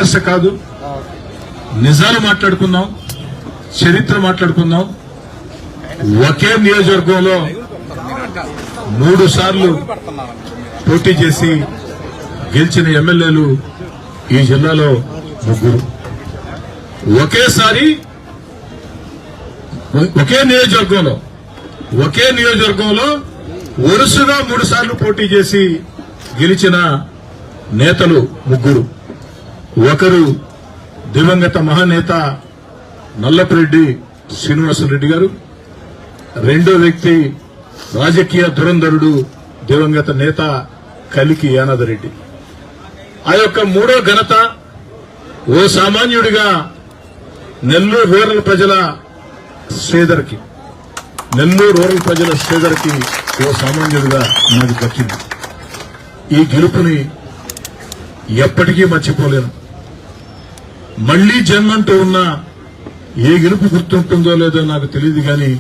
ఆకర్ష కాదు, నిజాలు మాట్లాడుకుందాం, చరిత్ర మాట్లాడుకుందాం. ఒకే నియోజకవర్గంలో 3 సార్లు పోటీ చేసి గెలిచిన ఎమ్మెల్యేలు ఈ జిల్లాలో 3. ఒకేసారి ఒకే నియోజకవర్గంలో వరుసగా 3 సార్లు పోటీ చేసి గెలిచిన నేతలు 3. ఒకరు దివంగత మహానేత నల్లపురెడ్డి శ్రీనివాసరెడ్డి గారు, రెండో వ్యక్తి రాజకీయ ధురంధరుడు దివంగత నేత కలికి యానాదరెడ్డి. ఆ యొక్క 3వ ఘనత ఓ సామాన్యుడిగా నెల్లూరు రూరల్ ప్రజల శ్రీధర్కి ఓ సామాన్యుడిగా నాకు దక్కింది. ఈ గెలుపుని ఎప్పటికీ మర్చిపోలేను. మళ్లీ జన్మంటూ ఉన్న ఏ గెలుపు గుర్తుంటుందో లేదో నాకు తెలియదు, కానీ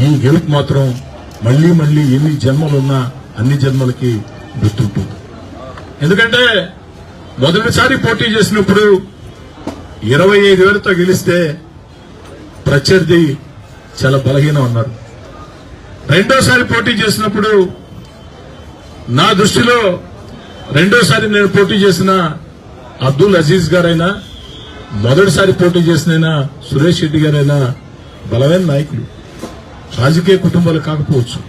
ఈ గెలుపు మాత్రం మళ్లీ ఎన్ని జన్మలున్నా అన్ని జన్మలకి గుర్తుంటుంది. ఎందుకంటే మొదటిసారి పోటీ చేసినప్పుడు 25,000తో గెలిస్తే ప్రత్యర్థి చాలా బలహీనం అన్నారు. రెండోసారి పోటీ చేసినప్పుడు నా దృష్టిలో రెండోసారి నేను పోటీ చేసిన అబ్దుల్ అజీజ్ గారైనా, మొదటిసారి పోటీ చేసిన సురేష్ రెడ్డి గారైనా బలమైన నాయకులు. రాజకీయ కుటుంబాలు కాకపోవచ్చు,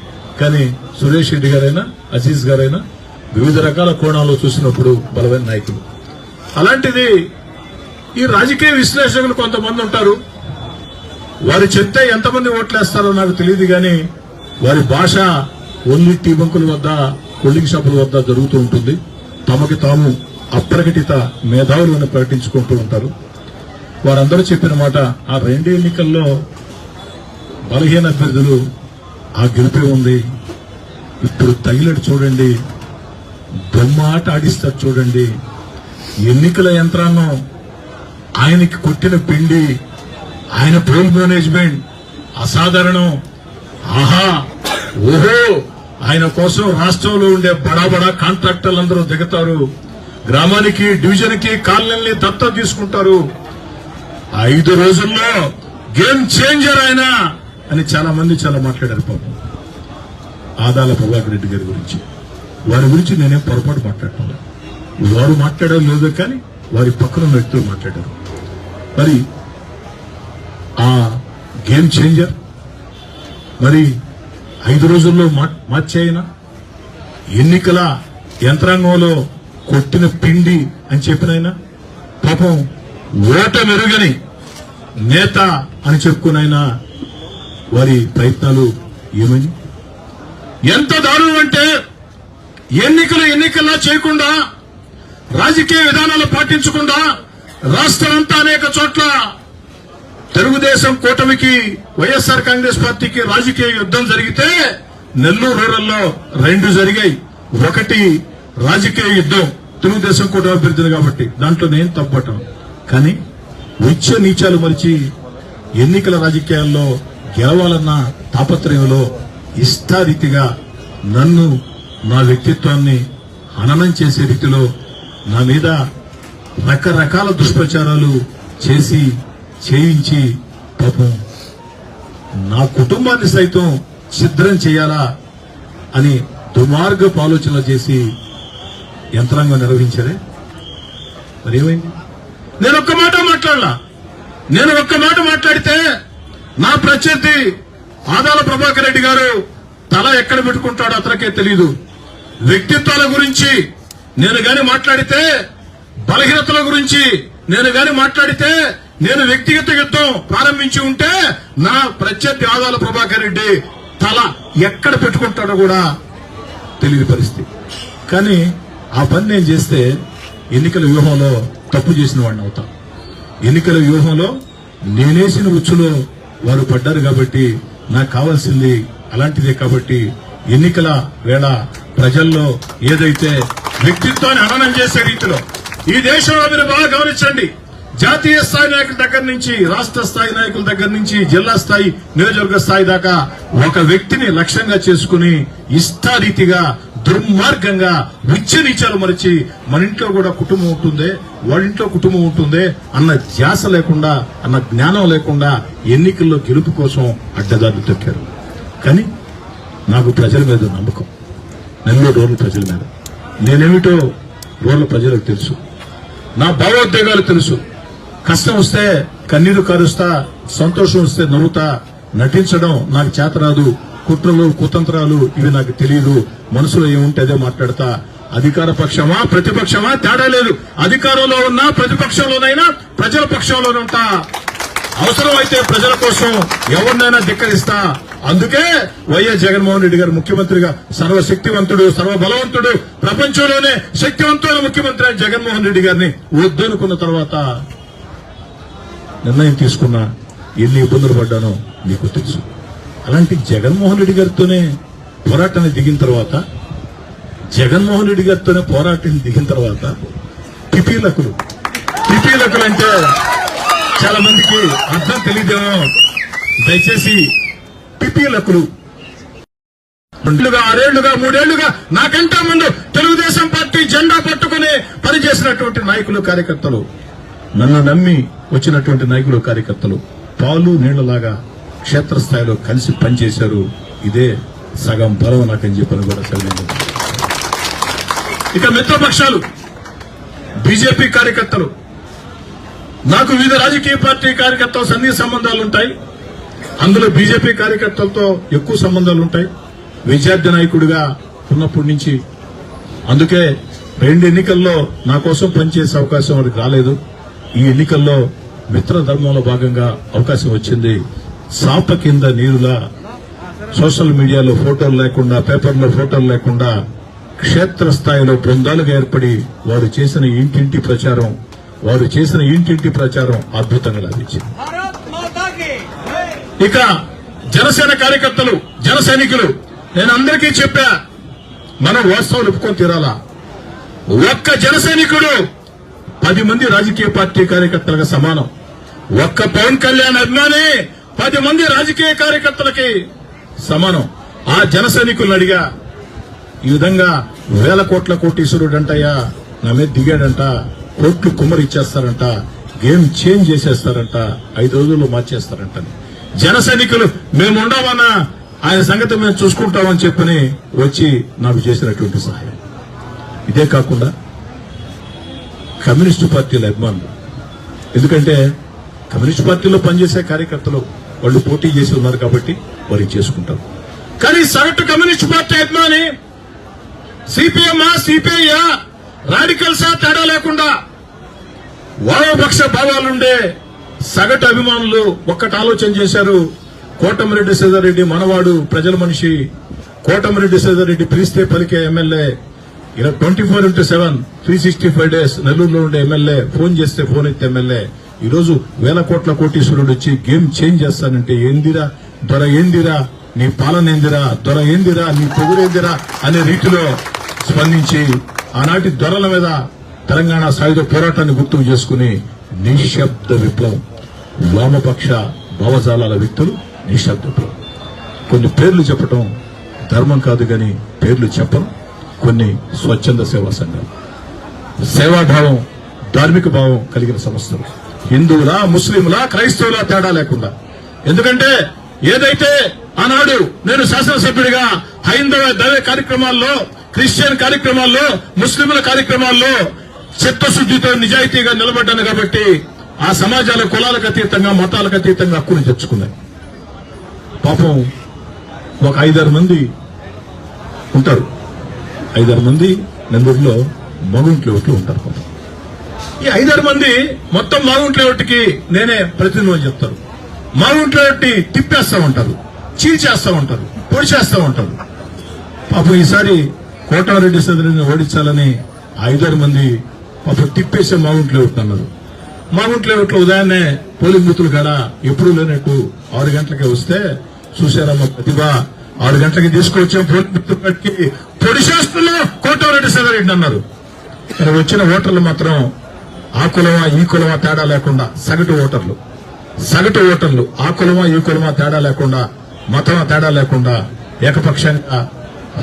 కానీ సురేష్ రెడ్డి గారైనా అజీజ్ గారైనా వివిధ రకాల కోణాల్లో చూసినప్పుడు బలమైన నాయకులు. అలాంటిది ఈ రాజకీయ విశ్లేషకులు కొంతమంది ఉంటారు. వారు చెప్తే ఎంతమంది ఓట్లేస్తారో నాకు తెలియదు, కానీ వారి భాష ఓన్లీ టీ బంకుల వద్ద, కూల్డ్రింక్ షాపుల వద్ద జరుగుతూ ఉంటుంది. తమకి తాము అప్రకటిత మేధావులను ప్రకటించుకుంటూ ఉంటారు. వారందరూ చెప్పిన మాట, ఆ 2 ఎన్నికల్లో బలహీన అభ్యర్థులు ఆ గెలిపే ఉంది. ఇప్పుడు తగిలడు చూడండి, బొమ్మ ఆట ఆడిస్తారు చూడండి. ఎన్నికల యంత్రాంగం ఆయనకి కొట్టిన పిండి, ఆయన పోల్ మేనేజ్మెంట్ అసాధారణం. ఆహా ఓహో, ఆయన కోసం రాష్ట్రంలో ఉండే బడా కాంట్రాక్టర్లందరూ దిగుతారు. గ్రామానికి, డివిజన్కి, కాలనీల్ని దత్తత తీసుకుంటారు. 5 రోజుల్లో గేమ్ చేంజర్ ఆయన అని చాలా మంది చాలా మాట్లాడారు. పాపం ఆదాల ప్రభాకర్ రెడ్డి గారి గురించి, వారి గురించి నేనేం పొరపాటు మాట్లాడటం. వారు మాట్లాడారు లేదో, కానీ వారి పక్కన వ్యక్తులు మాట్లాడారు. మరి ఆ గేమ్ చేంజర్ మరి 5 రోజుల్లో మార్చేయన, ఎన్నికల యంత్రాంగంలో కొట్టిన పిండి అని చెప్పినైనా, పాపం ఓట మెరుగని నేత అని చెప్పుకునైనా వారి ప్రయత్నాలు ఏమని, ఎంత దారుణం అంటే ఎన్నికలా చేయకుండా, రాజకీయ విధానాలు పాటించకుండా రాష్ట్రమంతా అనేక చోట్ల తెలుగుదేశం కూటమికి, వైఎస్ఆర్ కాంగ్రెస్ పార్టీకి రాజకీయ యుద్దం జరిగితే నెల్లూరు రూరల్లో 2 జరిగాయి. ఒకటి రాజకీయ యుద్దం తెలుగుదేశం కూటమి అభ్యర్థులు కాబట్టి, దాంట్లో నేను తప్పటం. కానీ ఉచ్చ నీచాలు మరిచి ఎన్నికల రాజకీయాల్లో గెలవాలన్న తాపత్రయంలో ఇష్టారీతిగా నన్ను, నా వ్యక్తిత్వాన్ని హననం చేసే రీతిలో నా మీద రకరకాల దుష్ప్రచారాలు చేయించి పాపం నా కుటుంబాన్ని సైతం ఛిద్రం చేయాలా అని దుర్మార్గపు ఆలోచనలు చేసి యంత్రాంగం నిర్వహించారే. మరి ఏమైంది? నేను ఒక్క మాట మాట్లాడితే నా ప్రత్యర్థి ఆదాల ప్రభాకర్ రెడ్డి గారు తల ఎక్కడ పెట్టుకుంటాడో అతనికే తెలీదు. వ్యక్తిత్వాల గురించి నేను గాని మాట్లాడితే, బలహీనతల గురించి నేను గాని మాట్లాడితే, నేను వ్యక్తిగత యుద్ధం ప్రారంభించి ఉంటే నా ప్రత్యర్థి ఆదాల ప్రభాకర్ రెడ్డి తల ఎక్కడ పెట్టుకుంటాడో కూడా తెలియని పరిస్థితి. కానీ ఆ పని నేను చేస్తే ఎన్నికల వ్యూహంలో తప్పు చేసిన వాడిని అవుతా. ఎన్నికల వ్యూహంలో నేనేసిన ఉచ్చులో వారు పడ్డారు కాబట్టి నాకు కావాల్సింది అలాంటిదే. కాబట్టి ఎన్నికల వేళ ప్రజల్లో ఏదైతే వ్యక్తిత్వాన్ని హననం చేసే రీతిలో ఈ దేశంలో మీరు బాగా గమనించండి, జాతీయ స్థాయి నాయకుల దగ్గర నుంచి, రాష్ట్ర స్థాయి నాయకుల దగ్గర నుంచి, జిల్లా స్థాయి, నియోజకవర్గ స్థాయి దాకా ఒక వ్యక్తిని లక్ష్యంగా చేసుకుని ఇష్టారీతిగా దుర్మార్గంగా విచ్చనీచాలు మరిచి మన ఇంట్లో కూడా కుటుంబం ఉంటుందే, వాళ్ళింట్లో కుటుంబం ఉంటుందే అన్న ధ్యాస లేకుండా, అన్న జ్ఞానం లేకుండా ఎన్నికల్లో గెలుపు కోసం అడ్డదారులు తొక్కారు. కానీ నాకు ప్రజల మీద నమ్మకం, నెల్లూరు రూరల్ ప్రజల మీద. నేనేమిటో రూరల్ ప్రజలకు తెలుసు, నా భావోద్వేగాలు తెలుసు. కష్టం వస్తే కన్నీరు కారుస్తా, సంతోషం వస్తే నవ్వుతా. నటించడం నాకు చేతరాదు, కుట్రలు కుతంత్రాలు ఇవి నాకు తెలియదు. మనసులో ఏముంటే అదే మాట్లాడతా. అధికార పక్షమా ప్రతిపక్షమా తేడా లేదు. అధికారంలో ఉన్నా ప్రతిపక్షంలోనైనా ప్రజల పక్షంలోనే ఉంటా. అవసరమైతే ప్రజల కోసం ఎవరినైనా ధిక్కరిస్తా. అందుకే వైఎస్ జగన్మోహన్ రెడ్డి గారు ముఖ్యమంత్రిగా సర్వశక్తివంతుడు, సర్వబలవంతుడు, ప్రపంచంలోనే శక్తివంతుడైన ముఖ్యమంత్రి అయిన జగన్మోహన్ రెడ్డి గారిని వద్దనుకున్న తర్వాత నిర్ణయం తీసుకున్నా. ఎన్ని ఇబ్బందులు పడ్డానో మీకు తెలుసు. అలాంటి జగన్మోహన్ రెడ్డి గారితోనే పోరాటాన్ని దిగిన తర్వాత, జగన్మోహన్ రెడ్డి గారితోనే పోరాటాన్ని దిగిన తర్వాత పిపీలకులు అంటే చాలా మందికి అర్థం తెలియదేమో. దయచేసి పిపీలకులు 6 3 నాకంటే ముందు తెలుగుదేశం పార్టీ జెండా పట్టుకుని పనిచేసినటువంటి నాయకులు కార్యకర్తలు, నన్ను నమ్మి వచ్చినటువంటి నాయకులు కార్యకర్తలు పాలు నీళ్లలాగా క్షేత్రస్థాయిలో కలిసి పనిచేశారు. ఇదే సగం బలం నాకని చెప్పని కూడా తెలియదు. ఇక మిత్రపక్షాలు బీజేపీ కార్యకర్తలు, నాకు వివిధ రాజకీయ పార్టీ కార్యకర్తల సన్నిహిత సంబంధాలుంటాయి. అందులో బీజేపీ కార్యకర్తలతో ఎక్కువ సంబంధాలుంటాయి. విద్యార్థి నాయకుడిగా ఉన్నప్పటి నుంచి. అందుకే 2 ఎన్నికల్లో నా కోసం పనిచేసే అవకాశం వారికి రాలేదు. ఈ ఎన్నికల్లో మిత్రధర్మంలో భాగంగా అవకాశం వచ్చింది. సాప కింద నీరులా సోషల్ మీడియాలో ఫోటోలు లేకుండా, పేపర్లో ఫోటోలు లేకుండా క్షేత్రస్థాయిలో బృందాలుగా ఏర్పడి వారు చేసిన ఇంటింటి ప్రచారం అద్భుతంగా లభించింది. ఇక జనసేన కార్యకర్తలు, జన సైనికులు, నేను అందరికీ చెప్పా, మనం వాస్తవాలు ఒప్పుకొని తీరాలా. ఒక్క జన సైనికుడు 10 మంది రాజకీయ పార్టీ కార్యకర్తలకు సమానం. ఒక్క పవన్ కళ్యాణ్ అభిమాని 10 మంది రాజకీయ కార్యకర్తలకి సమానం. ఆ జన సైనికులను అడిగా, ఈ విధంగా 1000 కోట్ల కోటీశ్వరుడు అంటయ్యా నా మీద దిగాడంట, కోట్లు కుమ్మరి ఇచ్చేస్తారంట, గేమ్ చేంజ్ చేసేస్తారంట, 5 రోజుల్లో మార్చేస్తారంట. జన సైనికులు మేము ఉండమన్నా ఆయన సంగతి మేము చూసుకుంటామని చెప్పని వచ్చి నాకు చేసినటువంటి సహాయం. ఇదే కాకుండా కమ్యూనిస్టు పార్టీల అభిమానులు, ఎందుకంటే కమ్యూనిస్టు పార్టీలో పనిచేసే కార్యకర్తలు వాళ్ళు పోటీ చేసి ఉన్నారు కాబట్టి వారికి చేసుకుంటారు. కానీ సగటు కమ్యూనిస్టు పార్టీ అభిమాని సిపిఎంఆ సిపిఐయా రాడికల్సా తేడా లేకుండా వామపక్ష భావాలుండే సగటు అభిమానులు ఒక్కటి ఆలోచన చేశారు. కోటమిరెడ్డి శ్రీధర్రెడ్డి మనవాడు, ప్రజల మనిషి. కోటమిరెడ్డి శ్రీధర్రెడ్డి పిలిస్తే పలికే ఎమ్మెల్యే. 24/7 365 days నెల్లూరులో ఉండే ఎమ్మెల్యే. ఫోన్ చేస్తే ఫోన్ ఎత్తే ఎమ్మెల్యే. ఈ రోజు 1000 కోట్ల కోటీశ్వరుడు వచ్చి గేమ్ చేంజ్ చేస్తానంటే ఏందిరా దొర, ఏందిరా నీ పాలన, ఏందిరా దొర, ఏందిరా నీ పొగురేందిరా అనే రీతిలో స్పందించి ఆనాటి దొరల మీద తెలంగాణ సాయుధ పోరాటాన్ని గుర్తుకు చేసుకుని నిశ్శబ్ద విప్లవం, వామపక్ష భావజాలాల వ్యక్తులు నిశ్శబ్ద విప్లవం. కొన్ని పేర్లు చెప్పటం ధర్మం కాదు గాని పేర్లు చెప్పను. కొన్ని స్వచ్ఛంద సేవా సంఘాలు, సేవాభావం, ధార్మిక భావం కలిగిన సంస్థలు, హిందువులా ముస్లింలా క్రైస్తవులా తేడా లేకుండా. ఎందుకంటే ఏదైతే ఆనాడు నేను శాసనసభ్యుడిగా హైందవ దైవ కార్యక్రమాల్లో, క్రిస్టియన్ కార్యక్రమాల్లో, ముస్లింల కార్యక్రమాల్లో చిత్తశుద్దితో నిజాయితీగా నిలబడ్డాను కాబట్టి ఆ సమాజాల కులాలకు అతీతంగా, మతాలకు అతీతంగా హక్కును తెచ్చుకున్నాయి. పాపం ఒక 5-6 మంది ఉంటారు. 5-6 మంది నెల్లూరులో మగుంట్ల ఓట్లు ఉంటారు. ఈ 5-6 మంది మొత్తం మాగుంట్ల ఓటుకి నేనే ప్రతినిధి చెప్తారు. మాగుంట్ల ఓట్టి తిప్పేస్తా ఉంటారు, చీల్చేస్తా ఉంటారు, పొడిచేస్తా ఉంటారు. పాపం ఈసారి కోటారెడ్డి సదరిని ఓడించాలని 5-6 మంది పాపం తిప్పేసే మాగుంట్ల ఓట్లు అన్నారు. మాగుంట్ల ఓట్లు ఉదయాన్నే పోలింగ్ బూతులు కాడ ఎప్పుడు లేనట్టు 6 గంటలకే వస్తే చూశారమ్మ ప్రతిభ, 6 గంటలకి తీసుకొచ్చాం పోలింగ్ బూతులు కట్టి పొడిచేస్తున్నాం కోటారెడ్డి సదరెడ్డి అన్నారు. కానీ వచ్చిన ఓటర్లు మాత్రం ఆ కులమా ఈ కులమా తేడా లేకుండా సగటు ఓటర్లు ఆ కులమా ఈ కులమా తేడా లేకుండా, మతమా తేడా లేకుండా ఏకపక్షంగా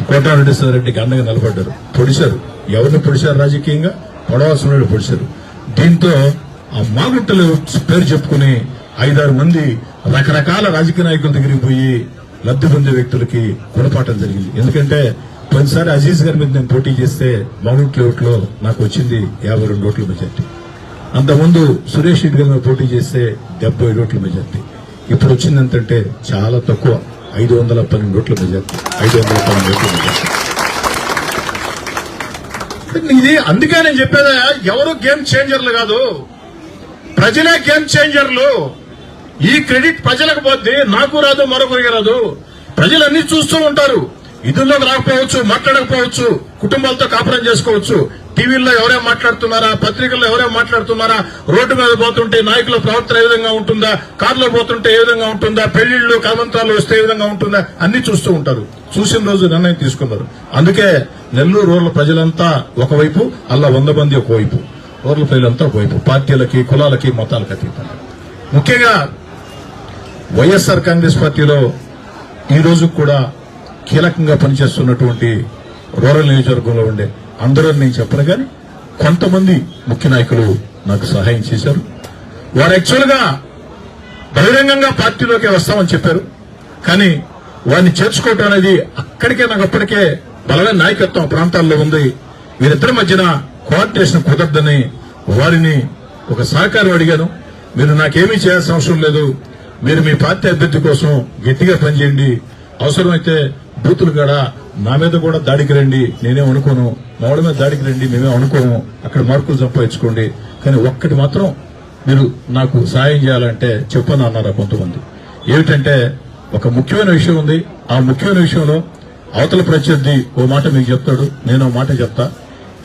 కోటారెడ్డి రెడ్డికి అండగా నిలబడ్డారు, పొడిశారు. ఎవరిని పొడిశారు? రాజకీయంగా పొడవాల్సిన పొడిశారు. దీంతో ఆ మాగుంటలు పేరు చెప్పుకుని 5-6 మంది రకరకాల రాజకీయ నాయకుల దగ్గరికి పోయి లబ్ధి పొందే వ్యక్తులకి గుణపాఠం జరిగింది. ఎందుకంటే కొన్నిసారి అజీజ్ గారి మీద నేను పోటీ చేస్తే మాగుంట్ల ఓట్లో నాకు వచ్చింది 52 ఓట్ల మెజార్టీ. అంతకుముందు సురేష్ రెడ్డి గారి మీద పోటీ చేస్తే 70 ఓట్ల మెజార్టీ. ఇప్పుడు వచ్చింది ఎంతంటే చాలా తక్కువ, 512 ఓట్ల మెజార్టీ. 512 ఓట్ల మెజార్టీ. ఇది అందుకే నేను చెప్పేదా, ఎవరు గేమ్ చేంజర్లు కాదు, ప్రజలే గేమ్ చేంజర్లు. ఈ క్రెడిట్ ప్రజలకు పోద్ది, నాకు రాదు, మరొకరికి రాదు. ప్రజలు అన్ని చూస్తూ ఉంటారు. ఇదుల్లోకి రాకపోవచ్చు, మాట్లాడకపోవచ్చు, కుటుంబాలతో కాపురం చేసుకోవచ్చు. టీవీల్లో ఎవరేం మాట్లాడుతున్నారా, పత్రికల్లో ఎవరేం మాట్లాడుతున్నారా, రోడ్డు మీద పోతుంటే నాయకుల ప్రవర్తన ఏ విధంగా ఉంటుందా, కారులో పోతుంటే ఏ విధంగా ఉంటుందా, పెళ్లిళ్లు కమంత్రాలు వస్తే ఏ విధంగా ఉంటుందా, అన్ని చూస్తూ ఉంటారు. చూసిన రోజు నిర్ణయం తీసుకున్నారు. అందుకే నెల్లూరు రూరల్ ప్రజలంతా ఒకవైపు, అలా 100 మంది ఒకవైపు, రూరల్ ప్రజలంతా ఒకవైపు, పార్టీలకి, కులాలకి, మతాలకు అతీతంగా. ముఖ్యంగా వైఎస్ఆర్ కాంగ్రెస్ పార్టీలో ఈ రోజు కూడా కీలకంగా పనిచేస్తున్నటువంటి రూరల్ నియోజకవర్గంలో ఉండే అందరూ నేను చెప్పను కానీ కొంతమంది ముఖ్య నాయకులు నాకు సహాయం చేశారు. వారు యాక్చువల్ గా బహిరంగంగా పార్టీలోకి వస్తామని చెప్పారు. కానీ వారిని చేర్చుకోవటం అనేది అక్కడికే నాకు అప్పటికే బలమైన నాయకత్వం ప్రాంతాల్లో ఉంది. వీరిద్దరి మధ్యన కోఆర్డినేషన్ కుదరదని వారిని ఒక సహకారం అడిగాను. మీరు నాకేమీ చేయాల్సిన అవసరం లేదు, మీరు మీ పార్టీ అభ్యర్థి కోసం గట్టిగా పనిచేయండి, అవసరమైతే బూతులు కూడా నా మీద కూడా దాడికి రండి, నేనేం అనుకోను, మావిడ మీద దాడికి రండి, మేమే అనుకోము, అక్కడ మార్కులు సంపాదించుకోండి, కానీ ఒక్కటి మాత్రం మీరు నాకు సాయం చేయాలంటే చెప్పను అన్నారు కొంతమంది. ఏమిటంటే ఒక ముఖ్యమైన విషయం ఉంది. ఆ ముఖ్యమైన విషయంలో అవతల ప్రత్యర్థి ఓ మాట మీకు చెప్తాడు, నేను ఓ మాట చెప్తా.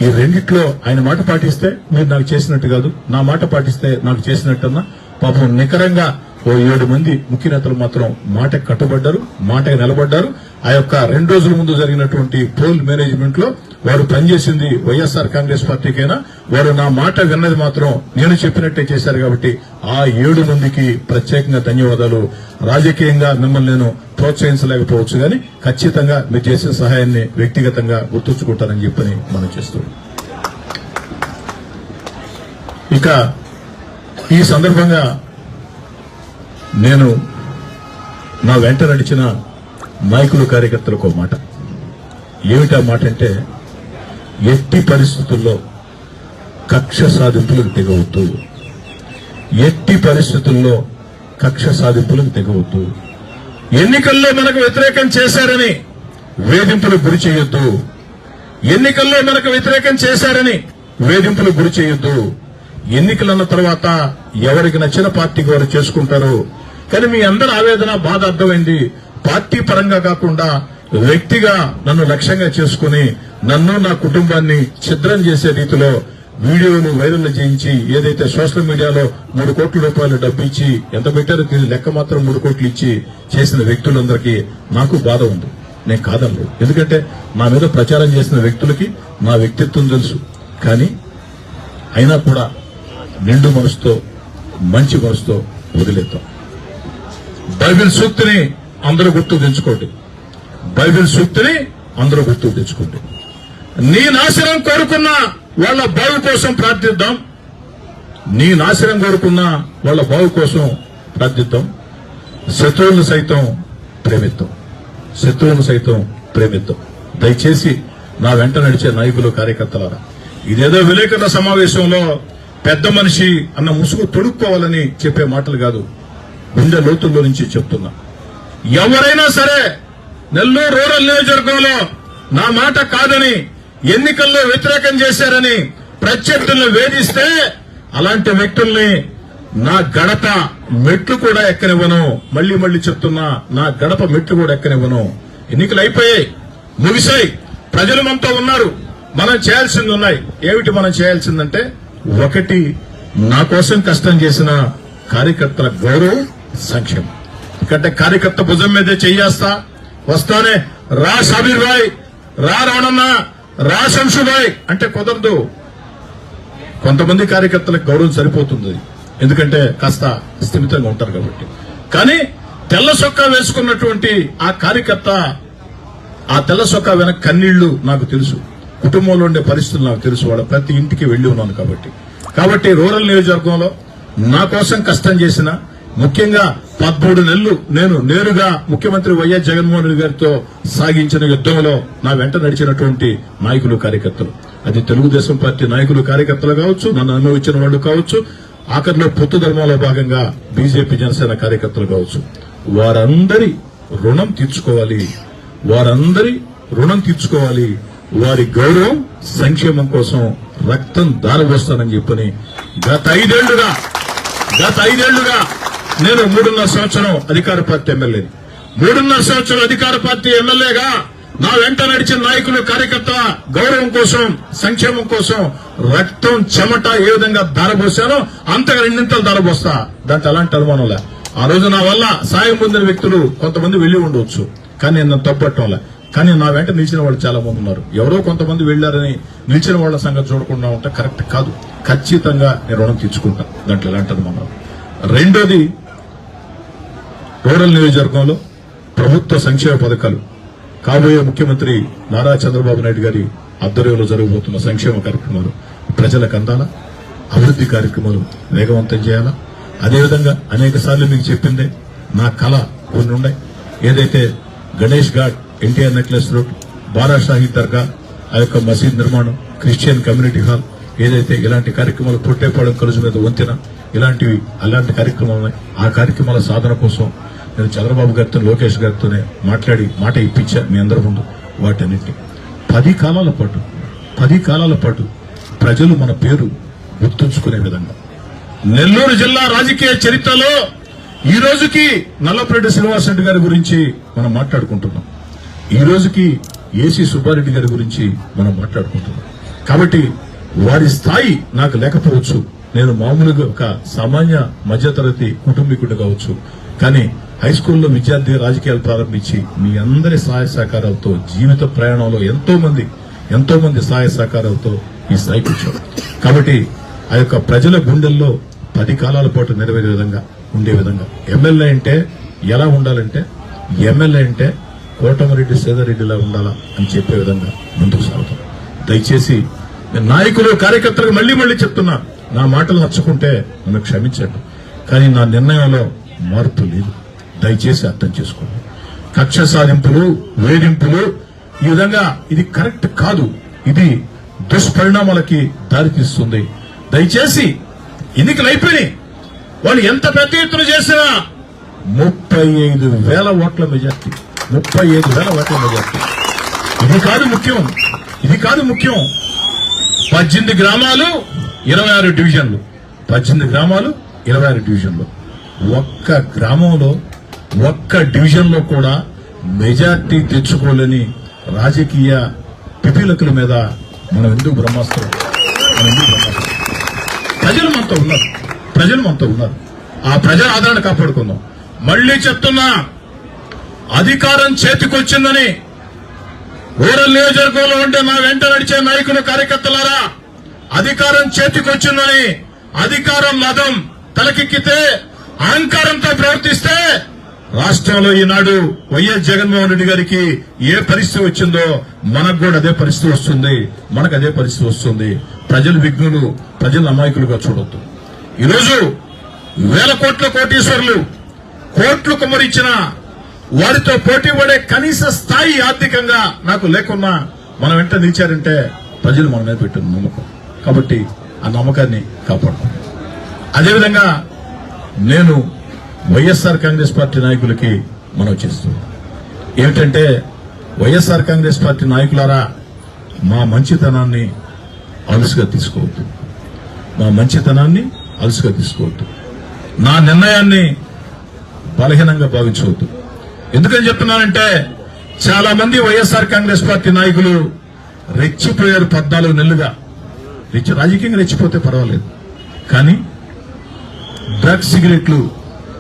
ఈ రెండిట్లో ఆయన మాట పాటిస్తే మీరు నాకు చేసినట్టు కాదు, నా మాట పాటిస్తే నాకు చేసినట్టన్నా. పాపం నికరంగా ఓ 7 మంది ముఖ్య నేతలు మాత్రం మాటకు కట్టుబడ్డారు, మాటకు నిలబడ్డారు. ఆ యొక్క 2 రోజుల ముందు జరిగినటువంటి పోల్ మేనేజ్మెంట్ లో వారు పనిచేసింది వైఎస్ఆర్ కాంగ్రెస్ పార్టీకైనా వారు నా మాట విన్నది మాత్రం నేను చెప్పినట్టే చేశారు. కాబట్టి ఆ 7 మందికి ప్రత్యేకంగా ధన్యవాదాలు. రాజకీయంగా మిమ్మల్ని నేను ప్రోత్సహించలేకపోవచ్చు కానీ ఖచ్చితంగా మీరు చేసే సహాయాన్ని వ్యక్తిగతంగా గుర్తుంచుకుంటారని చెప్పని మనం చేస్తున్నాం. ఇక ఈ సందర్భంగా నేను నా వెంట నడిచిన నాయకులు, కార్యకర్తలకు ఒక మాట. ఏమిటా మాట అంటే, ఎట్టి పరిస్థితుల్లో కక్ష సాధింపులకు తెగవద్దు, ఎట్టి పరిస్థితుల్లో కక్ష సాధింపులకు తెగవద్దు. ఎన్నికల్లో మనకు వ్యతిరేకం చేశారని వేధింపులకు గురి చేయొద్దు, ఎన్నికల్లో మనకు వ్యతిరేకం చేశారని వేధింపులకు గురి చేయొద్దు. ఎన్నికలన్న తర్వాత ఎవరికి నచ్చిన పార్టీకి వారు చేసుకుంటారు. కానీ మీ అందరి ఆవేదన, బాధ అర్థమైంది. పార్టీ పరంగా కాకుండా వ్యక్తిగా నన్ను లక్ష్యంగా చేసుకుని నన్ను, నా కుటుంబాన్ని ఛిద్రం చేసే రీతిలో వీడియోలు వైరల్ చేయించి ఏదైతే సోషల్ మీడియాలో 3 కోట్ల రూపాయలు డబ్బు ఇచ్చి ఎంత పెట్టారో లెక్క మాత్రం 3 కోట్లు ఇచ్చి చేసిన వ్యక్తులందరికీ నాకు బాధ ఉంది. నేను కాదనలేదు. ఎందుకంటే నా మీద ప్రచారం చేసిన వ్యక్తులకి నా వ్యక్తిత్వం తెలుసు. కానీ అయినా కూడా నిండు మనసుతో, మంచి మనసుతో వదిలేద్దాం. బైబిల్ సూక్తిని అందరూ గుర్తు తెచ్చుకోండి, బైబిల్ సూక్తిని అందరూ గుర్తు తెచ్చుకోండి. నీ నాశనం కోరుకున్న వాళ్ళ బావు కోసం ప్రార్థిద్దాం, నీ నాశనం కోరుకున్న వాళ్ళ బావు కోసం ప్రార్థిద్దాం. శత్రువులను సైతం ప్రేమిద్దాం, శత్రువులను సైతం ప్రేమిద్దాం. దయచేసి నా వెంట నడిచే నాయకులు, కార్యకర్తలారా, ఇదేదో విలేకరుల సమావేశంలో పెద్ద మనిషి అన్న ముసుగు తొడుక్కోవాలని చెప్పే మాటలు కాదు, గుండె లోతుల్లో నుంచి చెప్తున్నా. ఎవరైనా సరే నెల్లూరు రూరల్ నియోజకవర్గంలో నా మాట కాదని, ఎన్నికల్లో వ్యతిరేకం చేశారని ప్రత్యర్థులను వేధిస్తే అలాంటి వ్యక్తుల్ని నా గడప మెట్లు కూడా ఎక్కనివ్వను. మళ్లీ మళ్లీ చెప్తున్నా, నా గడప మెట్లు కూడా ఎక్కనివ్వను. ఎన్నికలు అయిపోయాయి, ముగిశాయి, ప్రజలు మనతో ఉన్నారు. మనం చేయాల్సింది ఉన్నాయి. ఏమిటి మనం చేయాల్సిందంటే, ఒకటి, నా కోసం కష్టం చేసిన కార్యకర్తల గౌరవం, సంక్షేమం. ఎందుకంటే కార్యకర్త భుజం మీదే చెయ్యేస్తా వస్తానే రా షాబీర్ భాయ్, రా రావణన్న, రా శంషు భాయ్ అంటే కుదరదు. కొంతమంది కార్యకర్తలకు గౌరవం సరిపోతుంది, ఎందుకంటే కాస్త స్థిమితంగా ఉంటారు కాబట్టి. కానీ తెల్ల చొక్కా వేసుకున్నటువంటి ఆ కార్యకర్త ఆ తెల్ల సొక్కా వెనక కన్నీళ్లు నాకు తెలుసు, కుటుంబంలో ఉండే పరిస్థితులు నాకు తెలుసు, వాళ్ళ ప్రతి ఇంటికి వెళ్లి ఉన్నాను. కాబట్టి రూరల్ నియోజకవర్గంలో నా కోసం కష్టం చేసిన, ముఖ్యంగా 13 నెలలు నేను నేరుగా ముఖ్యమంత్రి వైఎస్ జగన్మోహన్ రెడ్డి గారితో సాగించిన యుద్ధంలో నా వెంట నడిచినటువంటి నాయకులు, కార్యకర్తలు, అది తెలుగుదేశం పార్టీ నాయకులు, కార్యకర్తలు కావచ్చు, నన్ను అనుభవించిన వాళ్ళు కావచ్చు, ఆఖరిలో పొత్తు ధర్మంలో భాగంగా బీజేపీ జనసేన కార్యకర్తలు కావచ్చు, వారందరి రుణం తీర్చుకోవాలి. వారి గౌరవం, సంక్షేమం కోసం రక్తం దారపోస్తానని చెప్పని గత ఐదేళ్లుగా నేను 3.5 సంవత్సరం అధికార పార్టీ ఎమ్మెల్యేని, 3.5 సంవత్సరం అధికార పార్టీ ఎమ్మెల్యేగా నా వెంట నడిచిన నాయకులు, కార్యకర్త గౌరవం కోసం, సంక్షేమం కోసం రక్తం, చెమట ఏ విధంగా దారపోసానో అంతగా 2 నింతలు దారపోస్తా. దాంట్లో అలాంటి అనుమానంలే. ఆ రోజు నా వల్ల సాయం పొందిన వ్యక్తులు కొంతమంది వెళ్లి ఉండవచ్చు, కానీ నేను తప్పట్టంలే. కానీ నా వెంట నిలిచిన వాళ్ళు చాలా మంది ఉన్నారు. ఎవరో కొంతమంది వెళ్లారని నిలిచిన వాళ్ళ సంగతి చూడకుండా ఉంటే కరెక్ట్ కాదు. ఖచ్చితంగా నేను రుణం తీర్చుకుంటా, దాంట్లో ఎలాంటి అనుమానం. రెండోది, రూరల్ నియోజకవర్గంలో ప్రభుత్వ సంక్షేమ పథకాలు, కాబోయే ముఖ్యమంత్రి నారా చంద్రబాబు నాయుడు గారి ఆధ్వర్యంలో జరగబోతున్న సంక్షేమ కార్యక్రమాలు ప్రజలకు అందాలా, అభివృద్ది కార్యక్రమాలు వేగవంతం చేయాలా. అదేవిధంగా అనేక సార్లు మీకు చెప్పిందే నా కళ కొన్ని ఉన్నాయి. ఏదైతే గణేష్ ఘాట్, ఎన్టీఆర్ నెక్లెస్ రోడ్, బారాషాహి దర్గా, ఆ యొక్క మసీద్ నిర్మాణం, క్రిస్టియన్ కమ్యూనిటీ హాల్, ఏదైతే ఇలాంటి కార్యక్రమాలు, పొట్టేపాళెం కలుజు మీద వంతెన, అలాంటి కార్యక్రమాలు ఉన్నాయి. ఆ కార్యక్రమాల సాధన కోసం నేను చంద్రబాబు గారితో, లోకేష్ గారితోనే మాట్లాడి మాట ఇప్పించా మీ అందరి ముందు. వాటన్నిటి 10 కాలాల పాటు ప్రజలు మన పేరు గుర్తుంచుకునే విధంగా నెల్లూరు జిల్లా రాజకీయ చరిత్రలో ఈ రోజుకి నల్లపరెడ్డి శ్రీనివాసరెడ్డి గారి గురించి మనం మాట్లాడుకుంటున్నాం. ఈ రోజుకి ఏసీ సుబ్బారెడ్డి గారి గురించి మనం మాట్లాడుకుంటున్నాం. కాబట్టి వారి స్థాయి నాకు లేకపోవచ్చు. నేను మామూలుగా ఒక సామాన్య మధ్యతరగతి కుటుంబీకుడు కావచ్చు. కానీ హై స్కూల్లో విద్యార్థి రాజకీయాలు ప్రారంభించి మీ అందరి సహాయ సహకారాలతో జీవిత ప్రయాణంలో ఎంతో మంది సహాయ సహకారాలతో ఈ స్థాయికి వచ్చారు. కాబట్టి ఆ యొక్క ప్రజల గుండెల్లో 10 కాలాల పాటు నెరవేరే విధంగా ఉండే విధంగా ఎమ్మెల్యే అంటే ఎలా ఉండాలంటే, ఎమ్మెల్యే అంటే కోటమిరెడ్డి సేదరెడ్డిలా ఉండాలా అని చెప్పే విధంగా ముందుకు సాగుతాం. దయచేసి నాయకులు, కార్యకర్తలకు మళ్లీ చెప్తున్నా, నా మాటలు నచ్చుకుంటే నన్ను క్షమించండి. కానీ నా నిర్ణయంలో మార్పు లేదు. దయచేసి అర్థం చేసుకోండి. కక్ష సాధింపులు, వేధింపులు, ఈ విధంగా ఇది కరెక్ట్ కాదు. ఇది దుష్పరిణామాలకి దారితీస్తుంది. దయచేసి ఎన్నికలు అయిపోయినాయి. వాళ్ళు ఎంత పెద్ద ఎత్తున చేసినా 35,000 ఓట్ల మెజార్టీ, 35,000 ఓట్ల మెజార్టీ. ఇది కాదు ముఖ్యం. 18 గ్రామాలు 26 డివిజన్లు, 18 గ్రామాలు 26 డివిజన్లు. ఒక్క గ్రామంలో, ఒక్క డివిజన్లో కూడా మెజార్టీ తెచ్చుకోలేని రాజకీయ పిపీలకుల మీద మనం ఎందుకు బ్రహ్మాస్త్రం? ప్రజలు మనతో ఉన్నారు. ఆ ప్రజల ఆదరణ కాపాడుకుందాం. మళ్లీ చెప్తున్నా, అధికారం చేతికొచ్చిందని రూరల్ నియోజకవర్గంలో ఉంటే నా వెంట నడిచే నాయకులు, కార్యకర్తలారా, అధికారం చేతికొచ్చిందని అధికారం మదం తలకెక్కితే, అహంకారంతో ప్రవర్తిస్తే రాష్ట్రంలో ఈనాడు వైఎస్ జగన్మోహన్ రెడ్డి గారికి ఏ పరిస్థితి వచ్చిందో మనకు కూడా అదే పరిస్థితి వస్తుంది. ప్రజలు విఘ్నులు, ప్రజలు అమాయకులుగా చూడొద్దు. ఈరోజు 1,000 కోట్ల కోటీశ్వరులు, కోట్లు కుమ్మరించిన వారితో పోటీ పడే కనీస స్థాయి ఆర్థికంగా నాకు లేకున్నా మనం వెంట నిలిచారంటే ప్రజలు మన మీద పెట్టిన నమ్మకం. కాబట్టి ఆ నమ్మకాన్ని కాపాడుకోండి. అదేవిధంగా నేను వైఎస్ఆర్ కాంగ్రెస్ పార్టీ నాయకులకి మనం చేస్తున్నాం ఏమిటంటే, వైఎస్ఆర్ కాంగ్రెస్ పార్టీ నాయకులారా, మా మంచితనాన్ని అలుసుగా తీసుకోవద్దు. నా నిర్ణయాన్ని బలహీనంగా భావించవద్దు. ఎందుకని చెప్తున్నానంటే, చాలా మంది వైఎస్ఆర్ కాంగ్రెస్ పార్టీ నాయకులు రెచ్చిపోయారు. 14 నెలలుగా రాజకీయంగా రెచ్చిపోతే పర్వాలేదు, కానీ డ్రగ్స్ సిగరెట్లు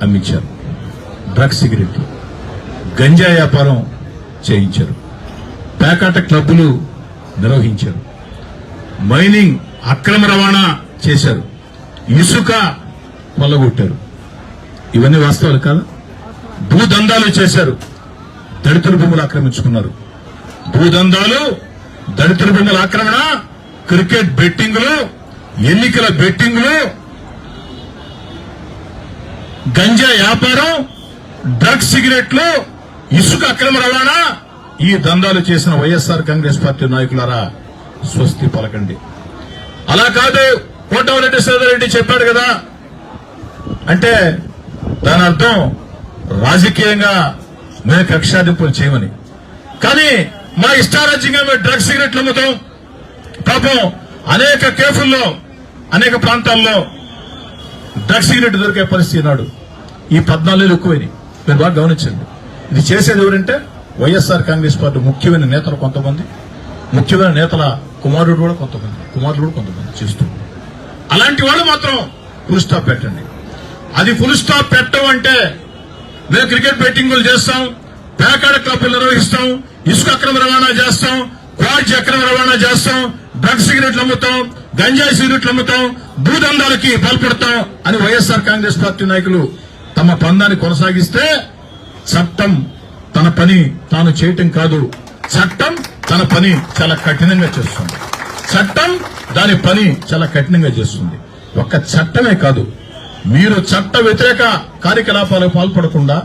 అమ్మించారు, గంజా వ్యాపారం చేయించారు, పేకాట క్లబ్బులు నిర్వహించారు, మైనింగ్ అక్రమ రవాణా చేశారు, ఇసుక కొల్లగొట్టారు. ఇవన్నీ వాస్తవాలు కాదు. భూదందాలు చేశారు, దళితుల భూములు ఆక్రమించుకున్నారు, భూదందాలు, దళితుల భూముల ఆక్రమణ, క్రికెట్ బెట్టింగులు, ఎన్నికల బెట్టింగులు, గంజా వ్యాపారం, డ్రగ్స్, సిగరెట్లు, ఇసుక అక్రమ రవాణా, ఈ దందాలు చేసిన వైఎస్ఆర్ కాంగ్రెస్ పార్టీ నాయకులారా స్వస్తి పలకండి. అలా కాదు, కోటమిరెడ్డి శ్రీధర్ చెప్పాడు కదా అంటే దాని అర్థం రాజకీయంగా మేము కక్షాదింపులు చేయమని. కానీ మా ఇష్టారాజ్యంగా మేము డ్రగ్స్, సిగరెట్లు అమ్ముతాం. పాపం అనేక కేఫుల్లో, అనేక ప్రాంతాల్లో డ్రగ్స్, సిగరెట్ దొరికే పరిస్థితి నాడు ఈ 14 ఎక్కువైనాయి. మీరు బాగా గమనించండి. ఇది చేసేది ఎవరంటే వైఎస్ఆర్ కాంగ్రెస్ పార్టీ ముఖ్యమైన నేతలు కొంతమంది, ముఖ్యమైన నేతల కుమారుడు కూడా కొంతమంది చేస్తున్నారు. అలాంటి వాళ్ళు మాత్రం ఫుల్ స్టాప్ పెట్టండి. అది ఫుల్ స్టాప్ పెట్టమంటే మేము క్రికెట్ బెట్టింగులు చేస్తాం, పేకాడ క్లబ్లు నిర్వహిస్తాం, ఇసుక అక్రమ రవాణా చేస్తాం, క్వాడ్జ్ అక్రమ రవాణా చేస్తాం, డ్రగ్స్, సిగరెట్లు అమ్ముతాం, గంజాయి సిగరెట్లు అమ్ముతాం, భూదందాలకి పాల్పడతాం అని వైఎస్ఆర్ కాంగ్రెస్ పార్టీ నాయకులు తమ పందాన్ని కొనసాగిస్తే చట్టం తన పని తాను చేయటం కాదు, చట్టం తన పని చాలా కఠినంగా చేస్తుంది. చట్టం దాని పని చాలా కఠినంగా చేస్తుంది. ఒక్క చట్టమే కాదు, మీరు చట్ట వ్యతిరేక కార్యకలాపాలకు పాల్పడకుండా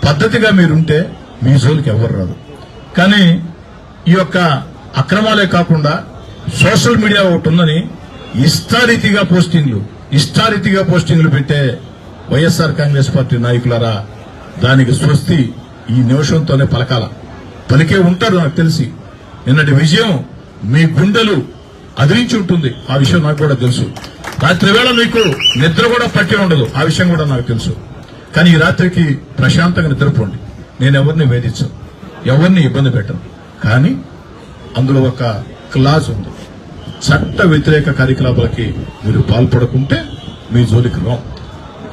పద్ధతిగా మీరుంటే మీ జోలికి ఎవరు రాదు. కానీ ఈ యొక్క అక్రమాలే కాకుండా సోషల్ మీడియా ఒకటి ఉందని ఇష్టారీతిగా పోస్టింగ్లు పెట్టే వైఎస్ఆర్ కాంగ్రెస్ పార్టీ నాయకులారా దానికి స్వస్తి ఈ నిమిషంతోనే పలికే ఉంటారు. నాకు తెలిసి నిన్నటి విజయం మీ గుండెలు అదిరించి ఉంటుంది. ఆ విషయం నాకు కూడా తెలుసు. రాత్రి వేళ మీకు నిద్ర కూడా పట్టి ఉండదు. ఆ విషయం కూడా నాకు తెలుసు. కానీ ఈ రాత్రికి ప్రశాంతంగా నిద్రపోండి. నేను ఎవరిని వేధించను, ఎవరిని ఇబ్బంది పెట్టను. కానీ అందులో ఒక క్లాజ్ ఉంది. చట్ట వ్యతిరేక కార్యకలాపాలకి మీరు పాల్పడకుంటే మీ జోలికి రాం.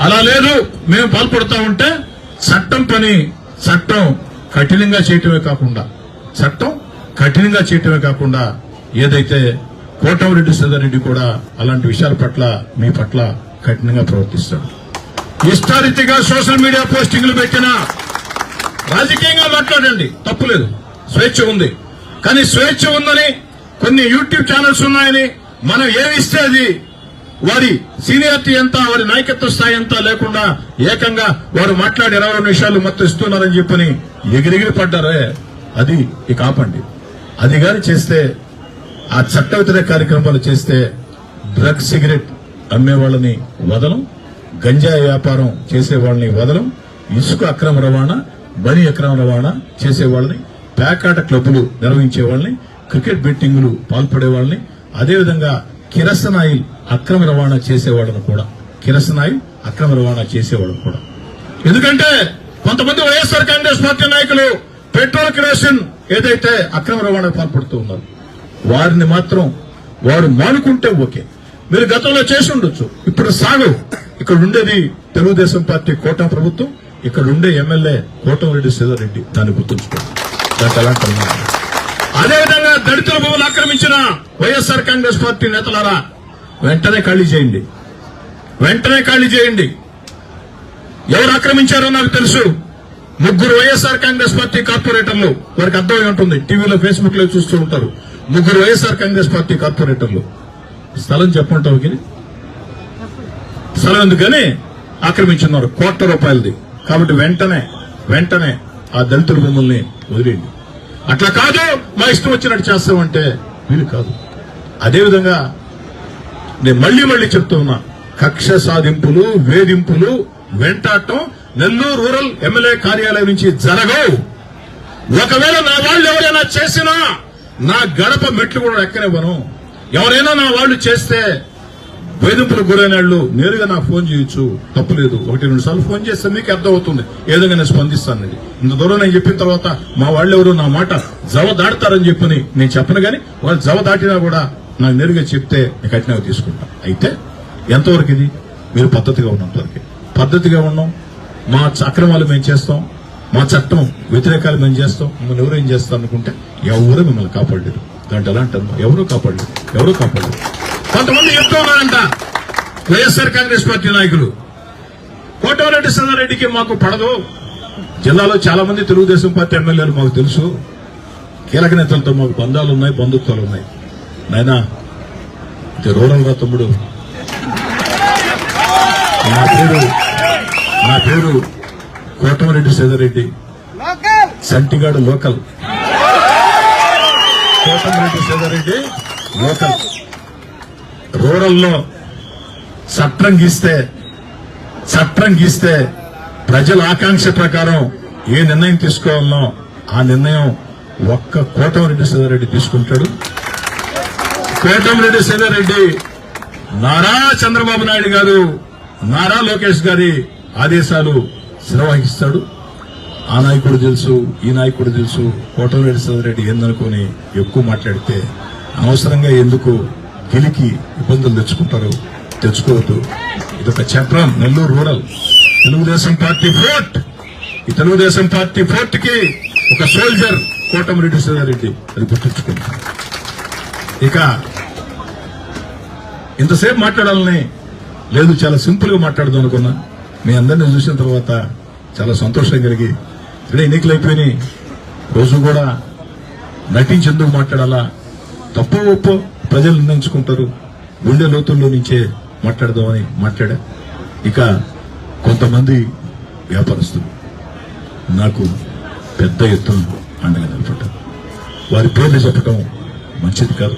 అలా లేదు, మేము పాల్పడతా ఉంటే చట్టం కఠినంగా చేయటమే కాకుండా ఏదైతే కోటమిరెడ్డి శ్రీధర్ కూడా అలాంటి విషయాల పట్ల మీ పట్ల కఠినంగా ప్రవర్తిస్తాడు. ఇష్టారీతిగా సోషల్ మీడియా పోస్టింగ్లు పెట్టినా రాజకీయంగా మాట్లాడండి, తప్పులేదు, స్వేచ్ఛ ఉంది. కానీ స్వేచ్ఛ ఉందని కొన్ని యూట్యూబ్ ఛానల్స్ ఉన్నాయని మనం ఏమిస్తే అది వారి సీనియారిటీ ఎంత, వారి నాయకత్వ స్థాయి ఎంత లేకుండా ఏకంగా వారు మాట్లాడి 22 నిమిషాలు మొత్తం ఇస్తున్నారని చెప్పని ఎగిరిగిరి పడ్డారే, అది ఇక ఆపండి. అది గాని చేస్తే, ఆ చట్ట వ్యతిరేక కార్యక్రమాలు చేస్తే డ్రగ్స్, సిగరెట్ అమ్మే వాళ్ళని వదలం, గంజాయి వ్యాపారం చేసే వాళ్ళని వదలం, ఇసుక అక్రమ రవాణా, బని అక్రమ రవాణా చేసే వాళ్ళని, పేకాట క్లబ్బులు నిర్వహించే వాళ్ళని, క్రికెట్ బెట్టింగులు పాల్పడే వాళ్ళని, అదేవిధంగా కిరసనాయిల్ అక్రమ రవాణా చేసేవాళ్ళను కూడా. ఎందుకంటే కొంతమంది వైఎస్ఆర్ కాంగ్రెస్ పార్టీ నాయకులు పెట్రోల్, కిరోసిన్ ఏదైతే అక్రమ రవాణా పాల్పడుతూ ఉన్నారు వారిని మాత్రం వారు మానుకుంటే ఓకే. మీరు గతంలో చేసి ఉండొచ్చు, ఇప్పుడు సాగు. ఇక్కడ ఉండేది తెలుగుదేశం పార్టీ కోటా ప్రభుత్వం, ఇక్కడ ఉండే ఎమ్మెల్యే కోటమిరెడ్డి శ్రీధర్ రెడ్డి. దాన్ని గుర్తుంచుకోండి. అదేవిధంగా దళితుల భూములు ఆక్రమించిన వైఎస్ఆర్ కాంగ్రెస్ పార్టీ నేతలారా వెంటనే ఖాళీ చేయండి. ఎవరు ఆక్రమించారో నాకు తెలుసు. 3 వైఎస్ఆర్ కాంగ్రెస్ పార్టీ కార్పొరేటర్లు, వారికి అర్థమై ఉంటుంది, టీవీలో, ఫేస్బుక్ లో చూస్తూ ఉంటారు. 3 వైఎస్ఆర్ కాంగ్రెస్ పార్టీ కార్పొరేటర్లు స్థలం చెప్పంటావు, స్థలం ఎందుకని ఆక్రమించున్నారు, ₹1,00,00,000. కాబట్టి వెంటనే ఆ దళితుల భూముల్ని వదిలేయండి. అట్లా కాదు మా ఇష్టం వచ్చినట్టు చేస్తామంటే వీలు కాదు. అదేవిధంగా నేను మళ్లీ చెప్తూ ఉన్నా, కక్ష సాధింపులు, వేధింపులు, వెంటాడటం నెల్లూరు రూరల్ ఎమ్మెల్యే కార్యాలయం నుంచి జరగవు. ఒకవేళ నా వాళ్ళు ఎవరైనా చేసినా నా గడప మెట్లు కూడా ఎక్కనివ్వను. ఎవరైనా నా వాళ్ళు చేస్తే వేధింపులకు గురైన వాళ్ళు నేరుగా నాకు ఫోన్ చేయొచ్చు, తప్పులేదు. 1-2 సార్లు ఫోన్ చేస్తే మీకు అర్థమవుతుంది ఏ విధంగా నేను స్పందిస్తానండి. ఇంత దూరం నేను చెప్పిన తర్వాత మా వాళ్ళెవరు నా మాట జవ దాడతారని చెప్పని నేను చెప్పను. కానీ వాళ్ళు జవ దాటినా కూడా నాకు నేరుగా చెప్తే నేను కఠినంగా తీసుకుంటా. అయితే ఎంతవరకు ఇది మీరు పద్ధతిగా ఉన్నంతవరకు పద్ధతిగా ఉన్నాం. మా అక్రమాలు మేము చేస్తాం, మా చట్టం వ్యతిరేకాలు మేము చేస్తాం, మిమ్మల్ని ఎవరు ఏం చేస్తాం అనుకుంటే ఎవరు మిమ్మల్ని కాపాడలేరు. దాంట్లో ఎలా అంటారు, ఎవరూ కాపాడలేరు. కొంతమంది చెప్తూ ఉన్నారంట వైఎస్ఆర్ కాంగ్రెస్ పార్టీ నాయకులు, కోటమిరెడ్డి శ్రీధర్ రెడ్డికి మాకు పడదు. జిల్లాలో చాలా మంది తెలుగుదేశం పార్టీ ఎమ్మెల్యేలు మాకు తెలుసు, కీలక నేతలతో మాకు బంధాలు ఉన్నాయి, బంధుత్వాలు ఉన్నాయి. నాయనా ఇది రూరల్ రా తమ్ముడు. నా పేరు కోటమిరెడ్డి సేదరెడ్డి, సంటిగాడు లోకల్. కోటమిరెడ్డి సేదరెడ్డి లోకల్. రూరల్లో చట్టం గీస్తే ప్రజల ఆకాంక్ష ప్రకారం ఏ నిర్ణయం తీసుకోవాలనో ఆ నిర్ణయం ఒక్క కోటమిరెడ్డి సేదరెడ్డి తీసుకుంటాడు. కోటమిరెడ్డి సేదరెడ్డి నారా చంద్రబాబు నాయుడు గారు, నారా లోకేష్ గారి ఆదేశాలు నిర్వహిస్తాడు. ఆ నాయకుడు తెలుసు, ఈ నాయకుడు తెలుసు. కోటమిరెడ్డి సేదరెడ్డి ఏందనుకుని ఎక్కువ మాట్లాడితే అనవసరంగా ఎందుకు గెలికి ఇబ్బందులు తెచ్చుకోవద్దు. ఇదొక చక్రం. Nellore rural Telugu Desam party fort. ఈ తెలుగుదేశం పార్టీ ఫోర్ట్ కి ఒక సోల్జర్ కోటమిరెడ్డి సేదరెడ్డి, అది గుర్తుంచుకుంటాం. ఇక ఇంతసేపు మాట్లాడాలని లేదు, చాలా సింపుల్ గా మాట్లాడదాం అనుకున్నా. మీ అందరినీ చూసిన తర్వాత చాలా సంతోషం కలిగి, ఇక్కడ ఎన్నికలు అయిపోయినాయి, రోజు కూడా నటించేందుకు మాట్లాడాలా, తప్పు ఒప్పు ప్రజలు నిర్ణయించుకుంటారు, గుండె లోతుల్లో నుంచే మాట్లాడదామని మాట్లాడా. ఇక కొంతమంది వ్యాపారస్తులు నాకు పెద్ద ఎత్తున అండగా నిలబడ్డారు. వారి పేర్లు చెప్పడం మంచిది కాదు.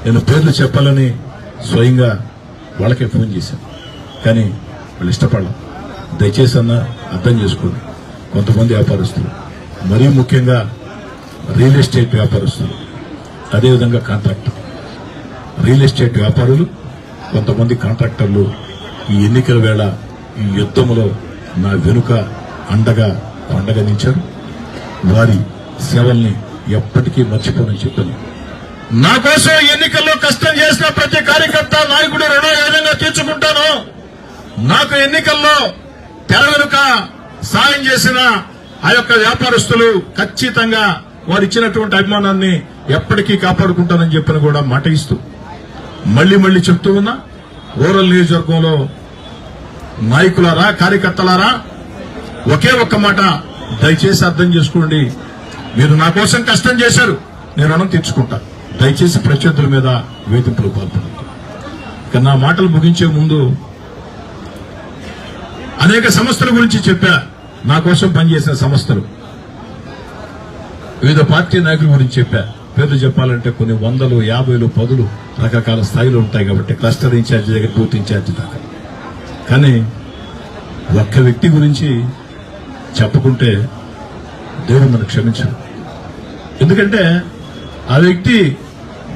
నేను పేర్లు చెప్పాలని స్వయంగా వాళ్ళకే ఫోన్ చేశాను, కానీ వాళ్ళు ఇష్టపడలేదు. దయచేసి అన్న అర్థం చేసుకోండి. కొంతమంది వ్యాపారస్తులు, మరీ ముఖ్యంగా రియల్ ఎస్టేట్ వ్యాపారస్తులు, అదేవిధంగా కాంట్రాక్టర్, రియల్ ఎస్టేట్ వ్యాపారులు, కొంతమంది కాంట్రాక్టర్లు ఈ ఎన్నికల వేళ ఈ యుద్ధంలో నా వెనుక అండగా నిలిచారు. వారి సేవల్ని ఎప్పటికీ మర్చిపోనని చెప్పాను. నా కోసం ఎన్నికల్లో కష్టం చేసిన ప్రతి కార్యకర్త, నాయకుడు రుణం ఏ విధంగా తీర్చుకుంటాను. నాకు ఎన్నికల్లో తెర వెనుక సాయం చేసిన ఆ యొక్క వ్యాపారస్తులు ఖచ్చితంగా వారు ఇచ్చినటువంటి అభిమానాన్ని ఎప్పటికీ కాపాడుకుంటానని చెప్పిన కూడా మాట ఇస్తూ మళ్లీ చెప్తూ ఉన్నా. రూరల్ నియోజకవర్గంలో నాయకులారా, కార్యకర్తలారా, ఒకే ఒక్క మాట దయచేసి అర్థం చేసుకోండి. మీరు నా కోసం కష్టం చేశారు, నేను రుణం తీర్చుకుంటా. దయచేసి ప్రత్యర్థుల మీద వేధింపులు పాల్పడండి. ఇక నా మాటలు ముగించే ముందు అనేక సంస్థల గురించి చెప్పా. నా కోసం పనిచేసిన సంస్థలు, వివిధ పార్టీ నాయకుల గురించి చెప్పా. పేర్లు చెప్పాలంటే కొన్ని 100, 50, 10 రకరకాల స్థాయిలు ఉంటాయి కాబట్టి క్లస్టర్ ఇన్ఛార్జి దగ్గర బూత్ ఇన్ఛార్జి దాకా. కానీ ఒక్క వ్యక్తి గురించి చెప్పుకుంటే దేవుడు నన్ను క్షమించడు. ఎందుకంటే ఆ వ్యక్తి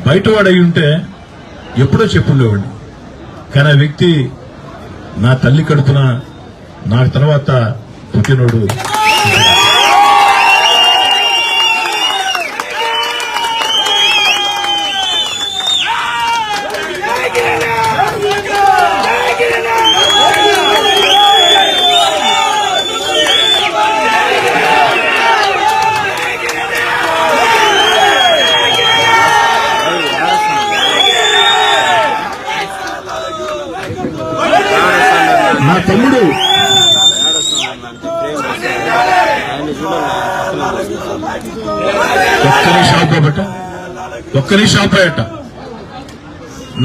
బయటవాడై ఉంటే ఎప్పుడో చెప్పుండేవాడిని. కానీ ఆ వ్యక్తి నా తల్లి కడుపున నా తర్వాత పుట్టినోడు. నా తమ్ముడు ఒక్క నిమిషం ఆపేట.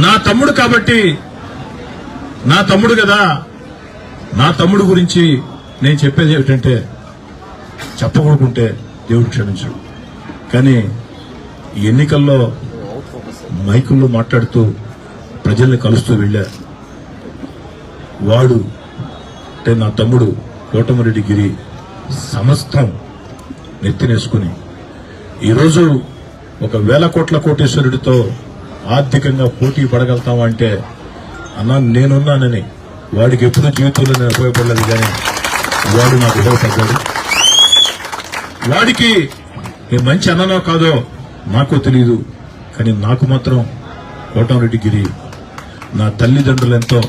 నా తమ్ముడు కాబట్టి, నా తమ్ముడు కదా, నా తమ్ముడు గురించి నేను చెప్పేది ఏమిటంటే, చెప్పకూడకుంటే దేవుడు క్షమించడు. కానీ ఈ ఎన్నికల్లో మైకుల్లో మాట్లాడుతూ ప్రజల్ని కలుస్తూ వెళ్ళా. వాడు అంటే నా తమ్ముడు కోటమిరెడ్డి గిరి సమస్తం నెత్తినేసుకుని ఈరోజు 1,000 కోట్ల కోటేశ్వరుడితో ఆర్థికంగా పోటీ పడగలుగుతావా అంటే, అన్నా నేనున్నానని వాడికి ఎప్పుడూ జీవితంలో నేను ఉపయోగపడలేదు. కానీ వాడు నాకు ఉపయోగపడ్డాడు. వాడికి నేను మంచి అన్ననో కాదో నాకు తెలియదు, కానీ నాకు మాత్రం కోటమిరెడ్డి గిరి నా తల్లిదండ్రులెంతో,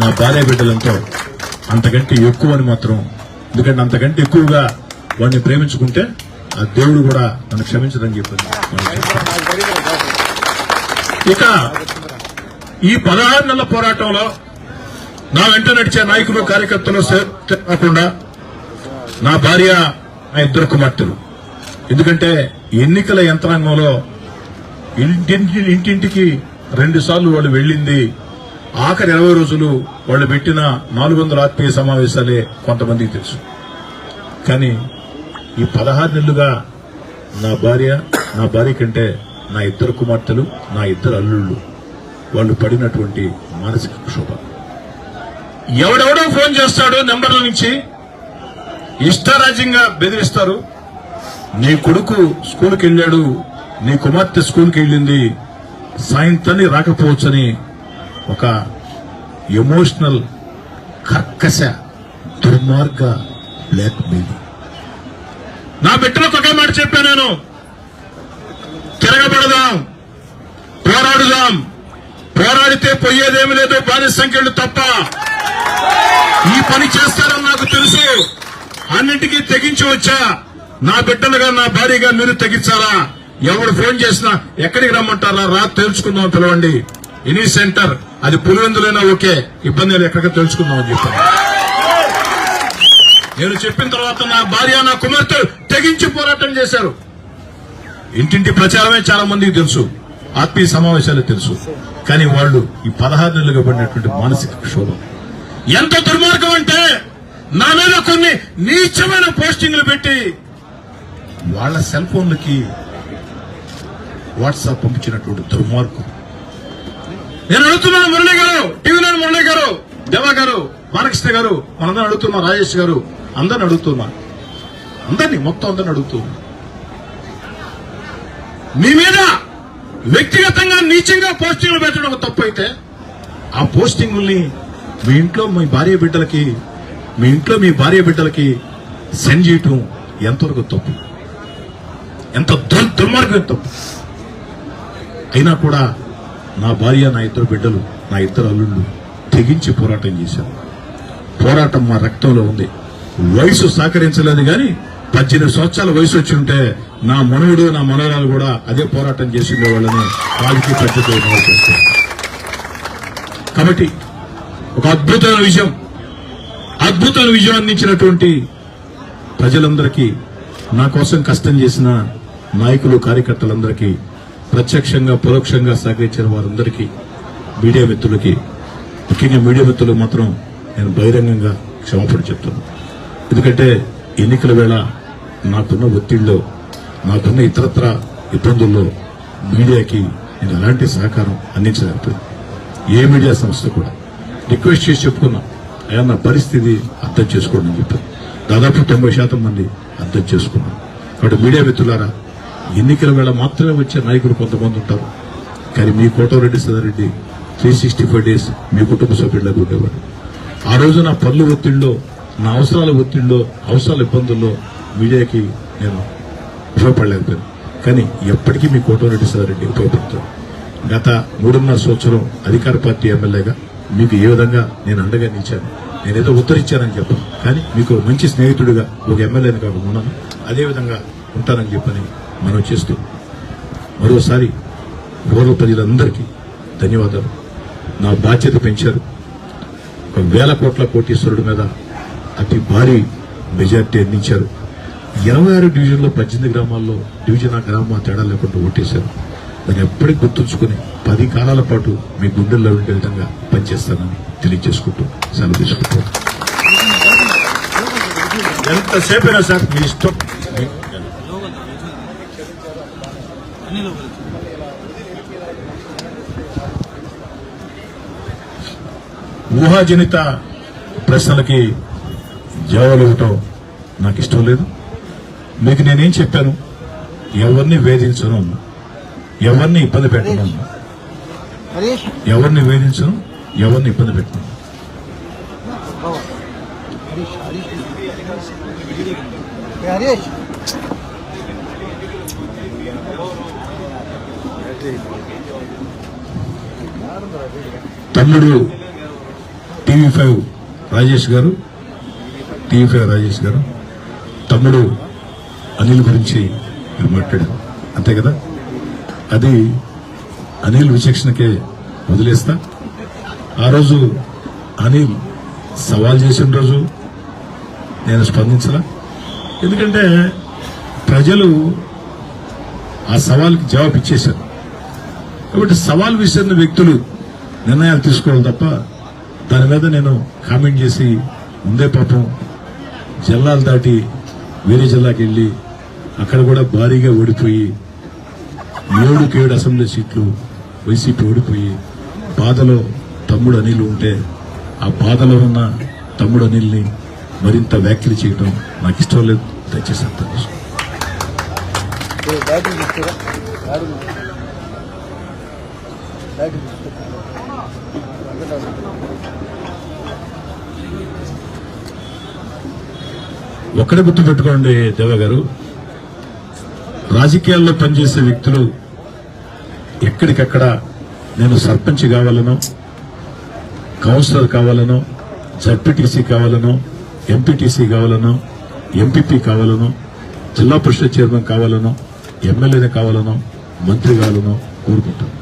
నా భార్య బిడ్డలెంతో అంతకంటే ఎక్కువ అని మాత్రం. ఎందుకంటే అంతకంటే ఎక్కువగా వాడిని ప్రేమించుకుంటే ఆ దేవుడు కూడా నన్ను క్షమించదని చెప్పాను. ఇక ఈ 16 నెలల పోరాటంలో నా వెంట నడిచే నాయకులు, కార్యకర్తలు కాకుండా నా భార్య, నా 2 కుమార్తెలు, ఎందుకంటే ఎన్నికల యంత్రాంగంలో ఇంటింటికి 2 సార్లు వాళ్ళు వెళ్ళింది. ఆఖరి 20 రోజులు వాళ్ళు పెట్టిన 400 ఆత్మీయ సమావేశాలే కొంతమందికి తెలుసు. కానీ ఈ 16 నెలలుగా నా భార్య కంటే నా 2 కుమార్తెలు, నా 2 అల్లుళ్ళు వాళ్ళు పడినటువంటి మానసిక క్షోభ. ఎవడెవడో ఫోన్ చేస్తాడు నెంబర్ల నుంచి, ఇష్టారాజ్యంగా బెదిరిస్తారు. నీ కొడుకు స్కూల్కి వెళ్ళాడు, నీ కుమార్తె స్కూల్కి వెళ్ళింది, సాయంత్రాన్ని రాకపోవచ్చని ఒక ఎమోషనల్ కర్కశ దుర్మార్గ బ్లాక్ మెయిల్. నా బిడ్డలకు ఒకే మాట చెప్పాను నేను, తిరగబడదాం, పోరాడుదాం. పోరాడితే పోయేదేమి లేదు, బానిస సంఖ్యలు తప్ప. ఈ పని చేస్తారని నాకు తెలుసు. అన్నింటికీ తెగించి వచ్చా. నా బిడ్డలుగా, నా భార్యగా మీరు తెగించాలా? ఎవరు ఫోన్ చేసినా ఎక్కడికి రమ్మంటారా, రా తెలుసుకుందాం, పిలవండి. ఎనీ సెంటర్, అది పులివెందులైనా ఓకే, ఇబ్బంది లేదు, ఎక్కడికి తెలుసుకుందాం అని చెప్పాను. నేను చెప్పిన తర్వాత నా భార్య, నా కుమార్తె తెగించి పోరాటం చేశారు. ఇంటింటి ప్రచారమే చాలా మందికి తెలుసు, ఆత్మీయ సమావేశాలు తెలుసు. కానీ వాళ్ళు ఈ 16 నెలలుగా పడినటువంటి మానసిక క్షోభం ఎంత దుర్మార్గం అంటే, నా మీద కొన్ని నీచమైన పోస్టింగ్లు పెట్టి వాళ్ళ సెల్ ఫోన్లకి వాట్సాప్ పంపించినటువంటి దుర్మార్గం. నేను అడుగుతున్నాను, మురళి గారు, టీవీ మురళి గారు, దేవా గారు, బాలకృష్ణ గారు, మనందరం అడుగుతున్నా, రాజేష్ గారు, అందరిని అడుగుతున్నా, మొత్తం అందరిని అడుగుతున్నా, మీ మీద వ్యక్తిగతంగా నీచంగా పోస్టింగ్లు పెట్టడం ఒక తప్పు అయితే, ఆ పోస్టింగుల్ని మీ ఇంట్లో మీ భార్య బిడ్డలకి సెండ్ చేయటం ఎంతవరకు తప్పు, ఎంత దుర్మార్గం తప్పు. అయినా కూడా నా భార్య, నా 2 బిడ్డలు, నా 2 అల్లుళ్ళు తెగించి పోరాటం చేశారు. పోరాటం మా రక్తంలో ఉంది. వయసు సహకరించలేదు కానీ 18 సంవత్సరాల వయసు వచ్చి ఉంటే నా మనవుడు, నా మనవరాలు కూడా అదే పోరాటం చేసిండే వాళ్ళని రాజకీయ పద్ధతిలో చేస్తారు. కాబట్టి ఒక అద్భుతమైన విజయం అందించినటువంటి ప్రజలందరికీ, నా కోసం కష్టం చేసిన నాయకులు, కార్యకర్తలందరికీ, ప్రత్యక్షంగా పరోక్షంగా సహకరించిన వారందరికీ, మీడియా మిత్రులకి, ముఖ్యంగా మీడియా మిత్రులకు మాత్రం నేను బహిరంగంగా క్షమాపణ చెప్తున్నాను. ఎందుకంటే ఎన్నికల వేళ నాకున్న ఒత్తిడిలో, నాకున్న ఇతరత్ర ఇబ్బందుల్లో మీడియాకి నేను ఎలాంటి సహకారం అందించలేకపోయింది. ఏ మీడియా సంస్థ కూడా రిక్వెస్ట్ చేసి చెప్పుకున్నా, అయ్యా నా పరిస్థితి అర్థం చేసుకోండి అని చెప్పారు. దాదాపు 90% మంది అర్థం చేసుకున్నారు. కాబట్టి మీడియా మిత్రులారా, ఎన్నికల వేళ మాత్రమే వచ్చే నాయకులు కొంతమంది ఉంటారు. కానీ మీ కోటమిరెడ్డి సదారెడ్డి 365 డేస్ మీ కుటుంబ సభ్యులకు ఉండేవాడు. ఆ రోజు నా పనుల ఒత్తిడిలో, నా అవసరాల ఒత్తిడిలో, అవసరాల ఇబ్బందుల్లో మీడియాకి నేను ఉపయోగపడలేకపోయాను. కానీ ఎప్పటికీ మీ కోటమిరెడ్డి సదారెడ్డి ఉపయోగపడతాడు. గత 3.5 సంవత్సరం అధికార పార్టీ ఎమ్మెల్యేగా మీకు ఏ విధంగా నేను అండగా నిలిచాను, నేనేదో ఉత్తరించానని చెప్పాను. కానీ మీకు మంచి స్నేహితుడిగా, ఒక ఎమ్మెల్యేని కాకుండా ఉన్నాను, అదేవిధంగా ఉంటానని చెప్పని మనం చేస్తూ మరోసారి రూరల్ ప్రజలందరికీ ధన్యవాదాలు. నా బాధ్యత పెంచారు. 1,000 కోట్ల కోటీశ్వరుడి మీద అతి భారీ మెజార్టీ అందించారు. 26 డివిజన్లో 18 గ్రామాల్లో డివిజన్, ఆ గ్రామం తేడా లేకుండా ఓటేశారు. దాన్ని ఎప్పటికీ గుర్తుంచుకుని 10 కాలాల పాటు మీ గుండెల్లో ఉండే విధంగా పనిచేస్తానని తెలియజేసుకుంటూ సెలవు తీసుకుంటాను. ఎంతసేపైనా సార్ మీ ఇష్టం. ఊహాజనిత ప్రశ్నలకి జవాబులు ఇవ్వటం నాకు ఇష్టం లేదు. మీకు నేనేం చెప్పాను, ఎవరిని వేధించను, ఎవరిని ఇబ్బంది పెట్టను, ఎవరిని వేధించను, ఎవరిని ఇబ్బంది పెట్టను. తమ్ముడు TV5 రాజేష్ గారు, తమ్ముడు అనిల్ గురించి మీరు మాట్లాడారు, అంతే కదా? అది అనిల్ విచక్షణకే వదిలేస్తా. ఆ రోజు అనిల్ సవాల్ చేసిన రోజు నేను స్పందించలా. ఎందుకంటే ప్రజలు ఆ సవాల్కి జవాబు ఇచ్చేశారు. కాబట్టి సవాల్ విసిరిన వ్యక్తులు నిర్ణయాలు తీసుకోవాలి తప్ప దాని మీద నేను కామెంట్ చేసి ముందే పాపం జిల్లాలు దాటి వేరే జిల్లాకి వెళ్లి అక్కడ కూడా భారీగా ఓడిపోయి 7 అసెంబ్లీ సీట్లు వైసీపీ ఓడిపోయి బాధలో తమ్ముడు అనిల్ ఉంటే ఆ బాధలో ఉన్న తమ్ముడు అనిల్ని మరింత వ్యాఖ్యలు చేయడం నాకు ఇష్టం లేదు. దయచేసి అర్థం చేసుకోండి. ఒక్కడే గుర్తుపెట్టుకోండి దేవ గారు, రాజకీయాల్లో పనిచేసే వ్యక్తులు ఎక్కడికక్కడ నేను సర్పంచ్ కావాలనో, కౌన్సిలర్ కావాలనో, జడ్పీటీసీ కావాలనో, ఎంపీటీసీ కావాలనో, ఎంపీపీ కావాలనో, జిల్లా పరిషత్ చైర్మన్ కావాలనో, ఎమ్మెల్యేనే కావాలనో, మంత్రి కావాలనో కోరుకుంటారు.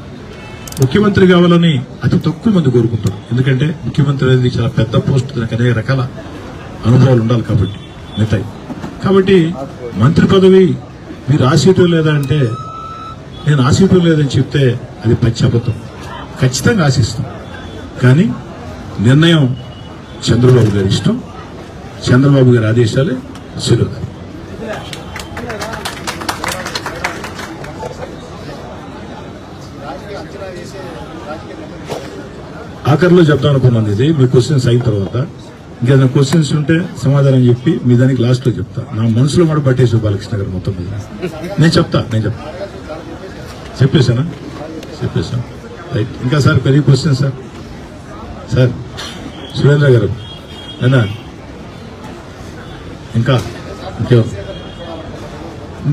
ముఖ్యమంత్రి కావాలని అతి తక్కువ మంది కోరుకుంటారు. ఎందుకంటే ముఖ్యమంత్రి అనేది చాలా పెద్ద పోస్ట్, దానికి అనేక రకాల అనుభవాలు ఉండాలి కాబట్టి మిగతాయి. కాబట్టి మంత్రి పదవి మీరు ఆశీతం లేదా అంటే నేను ఆశీతం లేదని చెప్తే అది పచ్చి అబద్ధం. ఖచ్చితంగా ఆశిస్తాం. కానీ నిర్ణయం చంద్రబాబు గారి ఇష్టం, చంద్రబాబు గారి ఆదేశాలే శిరోధారి. ఆఖరిలో చెప్తాను అనుకున్నాను. ఇది మీ క్వశ్చన్స్ అయిన తర్వాత ఇంకేదైనా క్వశ్చన్స్ ఉంటే సమాధానం చెప్పి మీ దానికి లాస్ట్ లో చెప్తా. నా మనసులో కూడా పట్టేసి బాలకృష్ణ గారు మొత్తం మీద నేను చెప్తా. చెప్పేశానా? చెప్పేశాను. రైట్. ఇంకా సార్ పెరిగి క్వశ్చన్ సార్ సురేంద్ర గారు అయినా ఇంకా ఇంకేమో.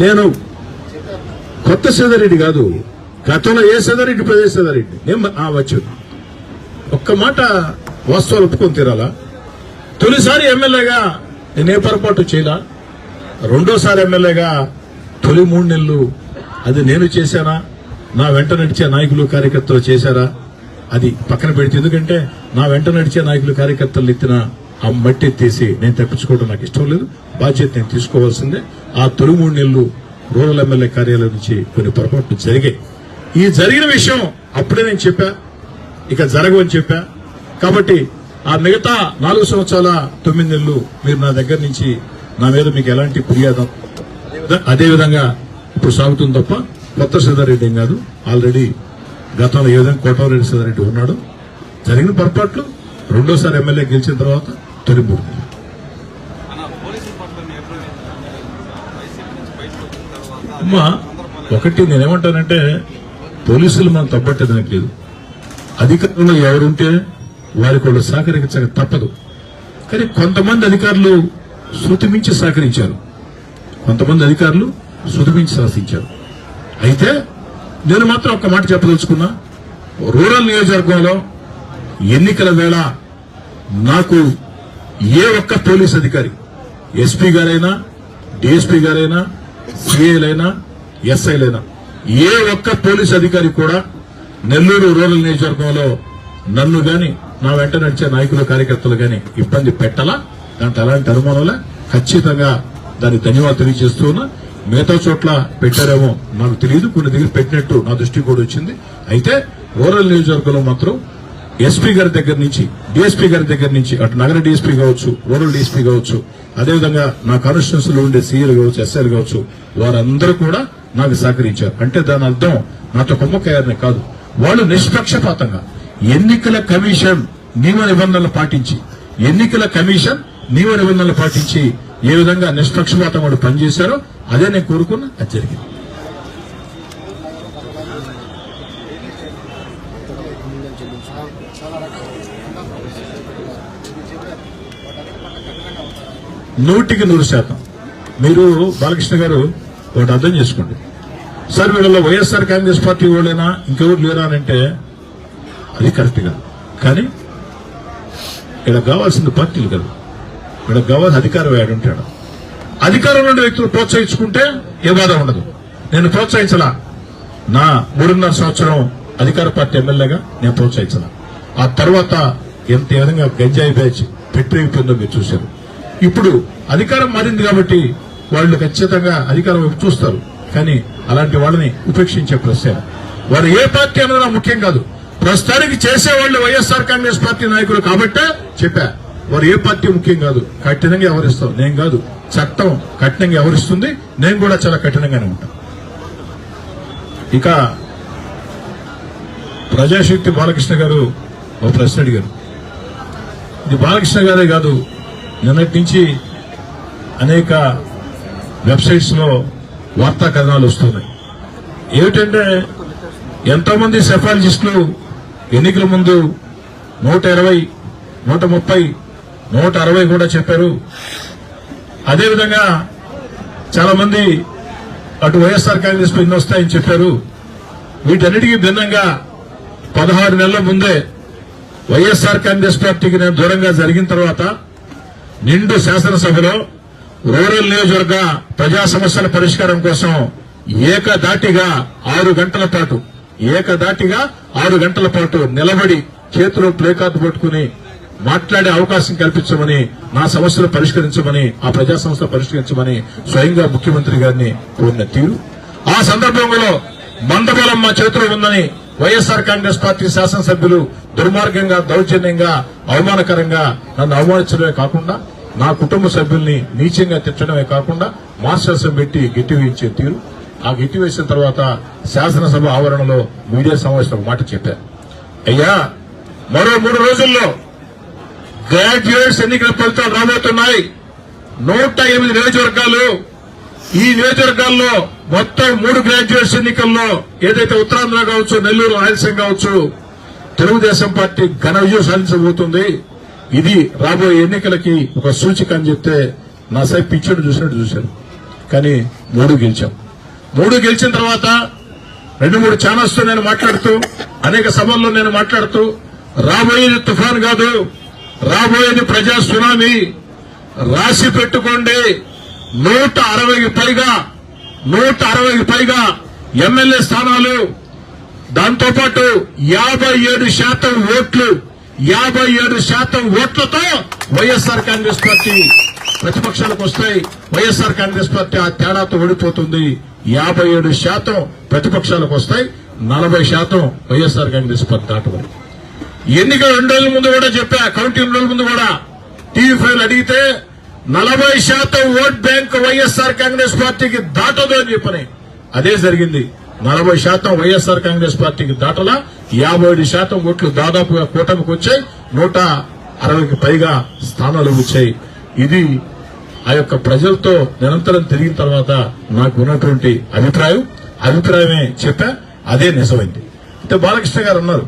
నేను కొత్త సేదారెడ్డి కాదు, గతంలో ఏ సేదారెడ్డి ప్రదే సేదారెడ్డి నేను వచ్చు. ఒక్క మాట వాస్తవాలు ఒప్పుకొని తీరాలా. తొలిసారి ఎమ్మెల్యేగా నేనే పొరపాటు చేయలా. రెండోసారి ఎమ్మెల్యేగా తొలి 3 నెలలు అది నేను చేశానా, నా వెంట నడిచే నాయకులు కార్యకర్తలు చేశారా, అది పక్కన పెడితే. ఎందుకంటే నా వెంట నడిచే నాయకులు కార్యకర్తలు ఎత్తిన ఆ మట్టి ఎత్తేసి నేను తప్పించుకోవడం నాకు ఇష్టం లేదు. బాధ్యత నేను తీసుకోవాల్సిందే. ఆ తొలి 3 నెలలు రూరల్ ఎమ్మెల్యే కార్యాలయం నుంచి కొన్ని పొరపాట్లు జరిగాయి. ఈ జరిగిన విషయం అప్పుడే నేను చెప్పా, ఇక జరగవని చెప్పా. కాబట్టి ఆ మిగతా 4 సంవత్సరాల 9 నెలలు మీరు నా దగ్గర నుంచి నా మీద మీకు ఎలాంటి ఫిర్యాదు అదేవిధంగా ఇప్పుడు సాగుతుంది తప్ప కొత్త సీతారెడ్డి ఏం కాదు. ఆల్రెడీ గతంలో ఏ విధంగా కోటమిరెడ్డి సీతారెడ్డి ఉన్నాడు. జరిగిన పొరపాట్లు రెండోసారి ఎమ్మెల్యే గెలిచిన తర్వాత తొలి 3 నెలలు. అమ్మా ఒకటి నేనేమంటానంటే పోలీసులు మనం తప్పట్టేదానికి లేదు. అధికారంలో ఎవరుంటే వారికి వాళ్ళు సహకరించక తప్పదు. కానీ కొంతమంది అధికారులు శృతిమించి సహకరించారు, కొంతమంది అధికారులు శృతిమించి శాసించారు. అయితే నేను మాత్రం ఒక్క మాట చెప్పదలుచుకున్నా. రూరల్ నియోజకవర్గంలో ఎన్నికల వేళ నాకు ఏ ఒక్క పోలీస్ అధికారి, ఎస్పీ గారైనా, డిఎస్పీ గారైనా, సిఐలైనా, ఎస్ఐలైనా ఏ ఒక్క పోలీస్ అధికారి కూడా నెల్లూరు రూరల్ నియోజకవర్గంలో నన్ను గాని నా వెంట నడిచే నాయకులు కార్యకర్తలు గాని ఇబ్బంది పెట్టాలా. దాంట్లో ఎలాంటి అనుమానంలా ఖచ్చితంగా దానికి ధన్యవాదాలు తెలియజేస్తూ ఉన్నా. మిగతా చోట్ల పెట్టారేమో నాకు తెలియదు, కొన్ని దగ్గర పెట్టినట్టు నా దృష్టికి కూడా వచ్చింది. అయితే రూరల్ నియోజకవర్గంలో మాత్రం ఎస్పీ గారి దగ్గర నుంచి, డిఎస్పీ గారి దగ్గర నుంచి, అటు నగర డిఎస్పీ కావచ్చు, రూరల్ డిఎస్పీ కావచ్చు, అదేవిధంగా నా కాన్స్టిట్యూన్సీలో ఉండే సీఏలు కావచ్చు, ఎస్ఐలు కావచ్చు, వారందరూ కూడా నాకు సహకరించారు. అంటే దాని అర్థం నాతో కొమ్మక్కయ్యారని కాదు. వాళ్ళు నిష్పక్షపాతంగా ఎన్నికల కమిషన్ నియమ నిబంధనలు పాటించి, ఏ విధంగా నిష్పక్షపాతం వాళ్ళు పనిచేశారో అదే నేను కోరుకున్నా. అది జరిగింది. నూటికి 100%. మీరు బాలకృష్ణ గారు ఒకటి అర్థం చేసుకోండి సార్. వీళ్ళలో వైఎస్ఆర్ కాంగ్రెస్ పార్టీ వాళ్ళైనా ఇంకెవరు లేరా అని అంటే అది కరెక్ట్ కాదు. కానీ ఇక్కడ కావాల్సింది పార్టీలు కాదు, ఇక్కడ కావాల్సిన అధికారం ఏడుంటాడు. అధికారంలో ఉండే వ్యక్తులు ప్రోత్సహించుకుంటే ఏ బాధ ఉండదు. నేను ప్రోత్సహించలా. నా 3.5 సంవత్సరం అధికార పార్టీ ఎమ్మెల్యేగా నేను ప్రోత్సహించలా. ఆ తర్వాత ఎంత విధంగా గంజాయి బ్యాచ్ పెట్టిపోయిందో మీరు చూశారు. ఇప్పుడు అధికారం మారింది కాబట్టి వాళ్ళు ఖచ్చితంగా అధికారం వైపు చూస్తారు. కానీ అలాంటి వాళ్ళని ఉపేక్షించే ప్రశ్న వారు ఏ పార్టీ అన్నది ముఖ్యం కాదు. ప్రస్తుతానికి చేసేవాళ్ళు వైఎస్ఆర్ కాంగ్రెస్ పార్టీ నాయకులు కాబట్టే చెప్పా, వారు ఏ పార్టీ ముఖ్యం కాదు. కఠినంగా వ్యవహరిస్తాం. నేను కాదు, చట్టం కఠినంగా వ్యవహరిస్తుంది. నేను కూడా చాలా కఠినంగానే ఉంటాను. ఇక ప్రజాశక్తి బాలకృష్ణ గారు ఒక ప్రశ్న అడిగారు. ఇది బాలకృష్ణ గారే కాదు, నిన్నటి నుంచి అనేక వెబ్సైట్స్ లో వార్తా కథనాలు వస్తున్నాయి. ఏమిటంటే ఎంతో మంది సెఫాలజిస్టులు ఎన్నికల ముందు 120, 130, 160 కూడా చెప్పారు. అదేవిధంగా చాలా మంది అటు వైఎస్ఆర్ కాంగ్రెస్ లో ఎన్ని వస్తాయని చెప్పారు. వీటన్నిటికీ భిన్నంగా 16 నెలల ముందే వైఎస్ఆర్ కాంగ్రెస్ పార్టీకి నేను దూరంగా జరిగిన తర్వాత నిండు శాసనసభలో రూరల్ నియోజకవర్గ ప్రజా సమస్యల పరిష్కారం కోసం ఏకదాటిగా 6 గంటల పాటు నిలబడి చేతిలో ప్లే కార్డు పట్టుకుని మాట్లాడే అవకాశం కల్పించమని, నా సమస్యలు పరిష్కరించమని, ఆ ప్రజా సమస్యలు పరిష్కరించమని స్వయంగా ముఖ్యమంత్రి గారిని కోరిన తీరు. ఆ సందర్భంలో మందబలం మా చేతిలో ఉందని వైఎస్ఆర్ కాంగ్రెస్ పార్టీ శాసనసభ్యులు దుర్మార్గంగా, దౌర్జన్యంగా, అవమానకరంగా నన్ను అవమానించడమే కాకుండా నా కుటుంబ సభ్యుల్ని నీచంగా తిట్టడమే కాకుండా మార్షల్స్ పెట్టి గెట్టివేయించే తీరు. ఆ గెట్టివేసిన తర్వాత శాసనసభ ఆవరణలో మీడియా సమావేశంలో ఒక మాట చెప్పారు. అయ్యా, మరో 3 రోజుల్లో గ్రాడ్యుయేట్స్ ఎన్నికల ఫలితాలు రాబోతున్నాయి. 108 నియోజకవర్గాలు. ఈ నియోజకవర్గాల్లో మొత్తం 3 గ్రాడ్యుయేట్స్ ఎన్నికల్లో ఏదైతే ఉత్తరాంధ్ర కావచ్చు, నెల్లూరు, రాయలసీమ కావచ్చు, తెలుగుదేశం పార్టీ ఘన విజయం సాధించబోతుంది. ఇది రాబోయే ఎన్నికలకి ఒక సూచిక అని చెప్తే నా సైడ్ పిచ్చోడు చూసినట్టు చూశారు. కానీ 3 గెలిచాం. 3 గెలిచిన తర్వాత 2-3 ఛానల్స్ తో నేను మాట్లాడుతూ, అనేక సభల్లో నేను మాట్లాడుతూ, రాబోయేది తుఫాన్ కాదు, రాబోయేది ప్రజా సునామీ, రాసి పెట్టుకోండి. 160కి పైగా ఎమ్మెల్యే స్థానాలు, దాంతోపాటు 57% ఓట్లు, 57% ఓట్లతో వైఎస్ఆర్ కాంగ్రెస్ పార్టీ ప్రతిపక్షాలకు వస్తాయి. వైఎస్ఆర్ కాంగ్రెస్ పార్టీ ఆ తేడాతో ఓడిపోతుంది. 57% ప్రతిపక్షాలకు వస్తాయి, 40% వైఎస్ఆర్ కాంగ్రెస్ పార్టీ దాటబడి. ఎన్నికల 2 రోజుల ముందు కూడా చెప్పా, కౌంటింగ్ 2 రోజుల ముందు కూడా టీవీ5 అడిగితే 40% ఓట్ బ్యాంక్ వైఎస్ఆర్ కాంగ్రెస్ పార్టీకి దాటదు అని చెప్పని అదే జరిగింది. 40% వైఎస్ఆర్ కాంగ్రెస్ పార్టీకి దాటలా, 57% ఓట్లు దాదాపుగా కూటమికి వచ్చాయి. 160కి పైగా స్థానాలు వచ్చాయి. ఇది ఆ యొక్క ప్రజలతో నిరంతరం తిరిగిన తర్వాత నాకు ఉన్నటువంటి అభిప్రాయమే చెప్పా, అదే నిజమైంది. అయితే బాలకృష్ణ గారు అన్నారు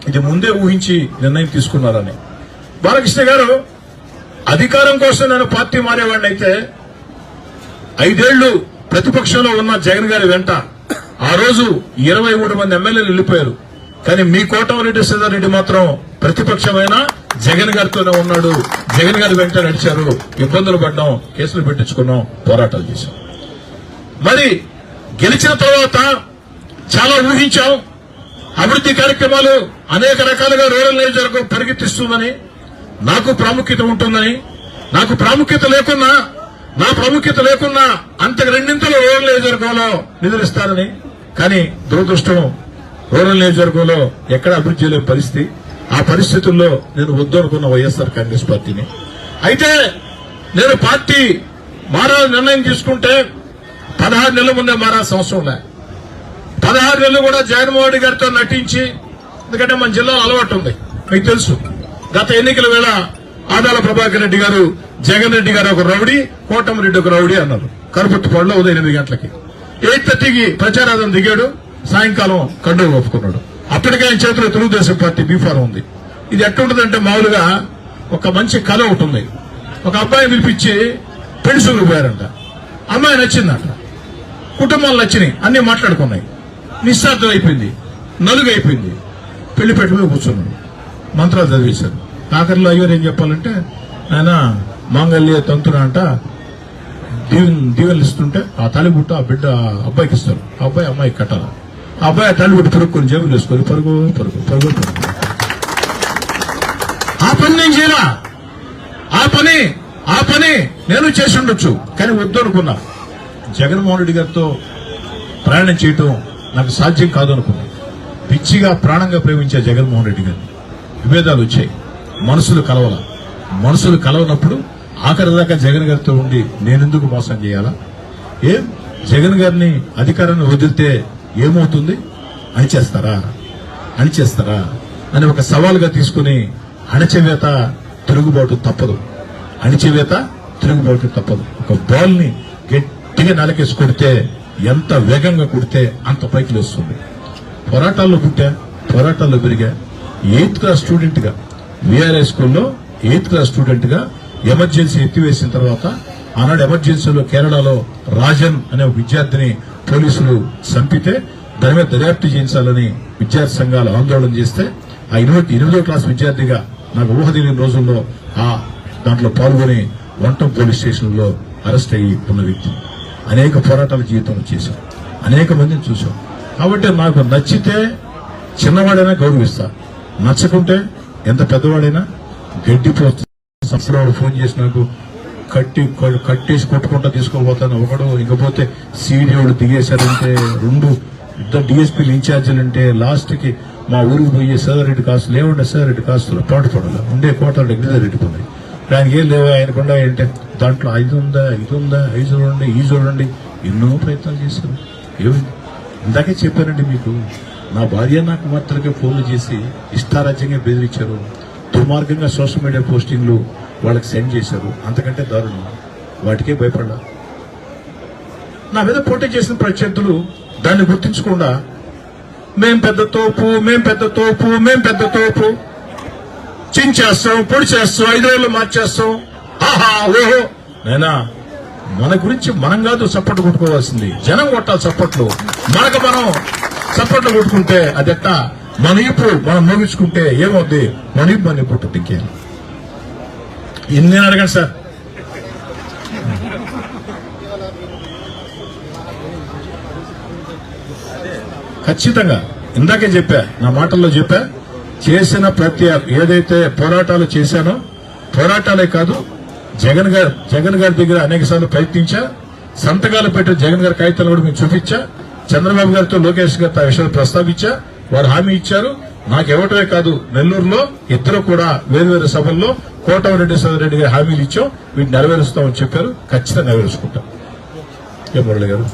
ఇది ముందే ఊహించి నిర్ణయం తీసుకున్నారని. బాలకృష్ణ గారు అధికారం కోసం నేను పార్టీ మారేవాడిని అయితే 5 ఏళ్లు ప్రతిపక్షంలో ఉన్న జగన్ గారి వెంట ఆ రోజు 23 మంది ఎమ్మెల్యేలు వెళ్లిపోయారు. కానీ మీ కోటమిరెడ్డి శ్రీధర్ మాత్రం ప్రతిపక్షమైన జగన్ గారితోనే ఉన్నాడు. జగన్ గారి వెంట నడిచారు. ఇబ్బందులు పడ్డాం, కేసులు పెట్టించుకున్నాం, పోరాటాలు చేశాం. మరి గెలిచిన తర్వాత చాలా ఊహించాం. అభివృద్ధి కార్యక్రమాలు అనేక రకాలుగా రూరల్ నియోజకవర్గం పరిగెత్తిస్తుందని, నాకు ప్రాముఖ్యత ఉంటుందని, నాకు ప్రాముఖ్యత లేకున్నా, నా ప్రాముఖ్యత లేకున్నా అంతకు 2 రూరల్ నియోజకవర్గంలో నిధులు ఇస్తారని. కానీ దురదృష్టం, రూరల్ నియోజకవర్గంలో ఎక్కడ అభివృద్ధి చేయలేని పరిస్థితి. ఆ పరిస్థితుల్లో నేను వద్దు అనుకున్న వైఎస్ఆర్ కాంగ్రెస్ పార్టీని. అయితే నేను పార్టీ మారాలని నిర్ణయం తీసుకుంటే 16 నెలల ముందే మారాల్సిన అవసరం లే. 16 నెలలు కూడా జగన్మోహన్ రెడ్డి గారితో నటించి, ఎందుకంటే మన జిల్లాలో అలవాటు ఉంది, మీకు తెలుసు. గత ఎన్నికల వేళ ఆదాల ప్రభాకర్ రెడ్డి గారు, జగన్ రెడ్డి గారు ఒక రౌడీ, కోటమిరెడ్డి ఒక రౌడీ అన్నారు. కరుపత్తిపాడులో ఉదయం 8 గంటలకి 8:30కి ప్రచారార్థం దిగాడు. సాయంకాలం కండువ ఒప్పుకున్నాడు. అప్పటికే ఆయన చేతిలో తెలుగుదేశం పార్టీ బీఫారం ఉంది. ఇది ఎట్లుంటుందంటే మామూలుగా ఒక మంచి కథ ఒకటి ఉంది. ఒక అబ్బాయి పిలిపించి పెళ్లి చూపులకు పోయారంట. అమ్మాయి నచ్చిందంట, కుటుంబాలు నచ్చినాయి, అన్ని మాట్లాడుకున్నాయి. నిశ్చార్థం అయిపోయింది, నలుగు అయిపోయింది. పెళ్లి పెట్టుకుని కూర్చున్నాడు. మంత్రాలు చదివేశారు. ఆఖరిలో అయ్యారు ఏం చెప్పాలంటే, ఆయన మాంగళ్య తంతున అంట దీవెనలు ఇస్తుంటే ఆ తాలిబుట్ట ఆ బిడ్డ అబ్బాయికి ఇస్తారు. ఆ అబ్బాయి అమ్మాయికి కట్టాలి. ఆ అబ్బాయి ఆ తాలిబుట్టు పెరుగుకొని జేబులు వేసుకొని పరుగు. ఆ పని నేను చేయరా. ఆ పని ఆ పని నేను చేసి ఉండొచ్చు, కానీ వద్దు అనుకున్నా. జగన్మోహన్ రెడ్డి గారితో ప్రయాణం చేయటం నాకు సాధ్యం కాదు అనుకున్నా. పిచ్చిగా ప్రాణంగా ప్రేమించే జగన్మోహన్ రెడ్డి గారిని విభేదాలు వచ్చాయి, మనసులు కలవనప్పుడు ఆఖరి దాకా జగన్ గారితో ఉండి నేనెందుకు మోసం చేయాలా? ఏం జగన్ గారిని అధికారాన్ని వదిలితే ఏమవుతుంది? అణిచేస్తారా అని ఒక సవాలుగా తీసుకుని అణచివేత తిరుగుబాటు తప్పదు. ఒక బాల్ ని గట్టిగా నెలకేసి కొడితే ఎంత వేగంగా కొడితే అంత పైకి లేస్తుంది. పోరాటాల్లో పెరిగా. 8th క్లాస్ స్టూడెంట్ గా విఆర్ఐ స్కూల్లో 8th క్లాస్ స్టూడెంట్ గా ఎమర్జెన్సీ ఎత్తివేసిన తర్వాత ఆనాడు ఎమర్జెన్సీలో కేరళలో రాజన్ అనే ఒక విద్యార్థిని పోలీసులు చంపితే దాని మీద దర్యాప్తు చేయించాలని విద్యార్థి సంఘాలు ఆందోళన చేస్తే ఆ 8వ క్లాస్ విద్యార్థిగా నాకు ఊహ తెలియని రోజుల్లో దాంట్లో పాల్గొని వంటం పోలీస్ స్టేషన్ లో అరెస్ట్ అయ్యి ఉన్న వ్యక్తి. అనేక పోరాటాల జీవితంలో చేశాం, అనేక మందిని చూశాం. కాబట్టి నాకు నచ్చితే చిన్నవాడైనా గౌరవిస్తా, నచ్చకుంటే ఎంత పెద్దవాడైనా గడ్డిపోతుంది. సంస్థలో ఫోన్ చేసి నాకు కట్టేసి కొట్టుకుంటా తీసుకోబోతాను ఒకడు, ఇంకపోతే సీడీఓడు దిగేశారంటే 2 ఇద్దరు డిఎస్పీలు ఇన్ఛార్జీలంటే లాస్ట్ కి మా ఊరికి పోయి సారెడ్డి కాస్తులు ఏముండే సారెడ్డి కాస్తులు పాటుపడాలి ఉండే కోటలు ఎగ్జిజర్ పెట్టుకున్నాయి. ఆయనకి ఏం లేవు, ఆయనకుండా ఏంటంటే దాంట్లో 5 ఉందా ఐదు చూడండి ఈ చూడండి ఎన్నో ప్రయత్నాలు చేశారు. ఏమైంది? ఇందాకే చెప్పానండి మీకు, నా భార్య నా కుమార్తెలకే ఫోన్లు చేసి ఇష్టారాజ్యంగా బెదిరించారు. దుర్మార్గంగా సోషల్ మీడియా పోస్టింగ్లు వాళ్ళకి సెండ్ చేశారు. అంతకంటే దారుణం. వాటికే భయపడ్డా. నా మీద పోటీ చేసిన ప్రత్యర్థులు దాన్ని గుర్తించకుండా మేం పెద్ద తోపు చించేస్తాం, పొడి చేస్తాం, 5 రోజులు మార్చేస్తాం, ఆహా ఓహో. నైనా మన గురించి మనం కాదు చప్పట్లు కొట్టుకోవాల్సింది, జనం కొట్టాలి చప్పట్లు. మనకు మనం చప్పట్లు కొట్టుకుంటే అదెట్ట మన ఇప్పుడు మనం మోగించుకుంటే ఏమవుద్ది? మన పుట్టు ఇంకేం. ఇన్ని అడగండి సార్. ఖచ్చితంగా ఇందాకే చెప్పా, నా మాటల్లో చెప్పా, చేసిన ప్రతి ఏదైతే పోరాటాలు చేశానో పోరాటాలే కాదు, జగన్ గారి దగ్గర అనేక సార్లు ప్రయత్నించా, సంతకాలు పెట్టిన జగన్ గారి కాగితాలు కూడా మేము చూపించా, చంద్రబాబు గారితో లోకేష్ గారితో ఆ విషయాలు ప్రస్తావించా. వారు హామీ ఇచ్చారు. నాకు ఇవ్వటమే కాదు, నెల్లూరులో ఇద్దరు కూడా వేరు సభల్లో కోటమిరెడ్డి రెడ్డి గారు హామీలు ఇచ్చాం, వీటిని నెరవేరుస్తామని చెప్పారు. ఖచ్చితంగా నెరవేర్చుకుంటాం. ఏ మురళి గారు?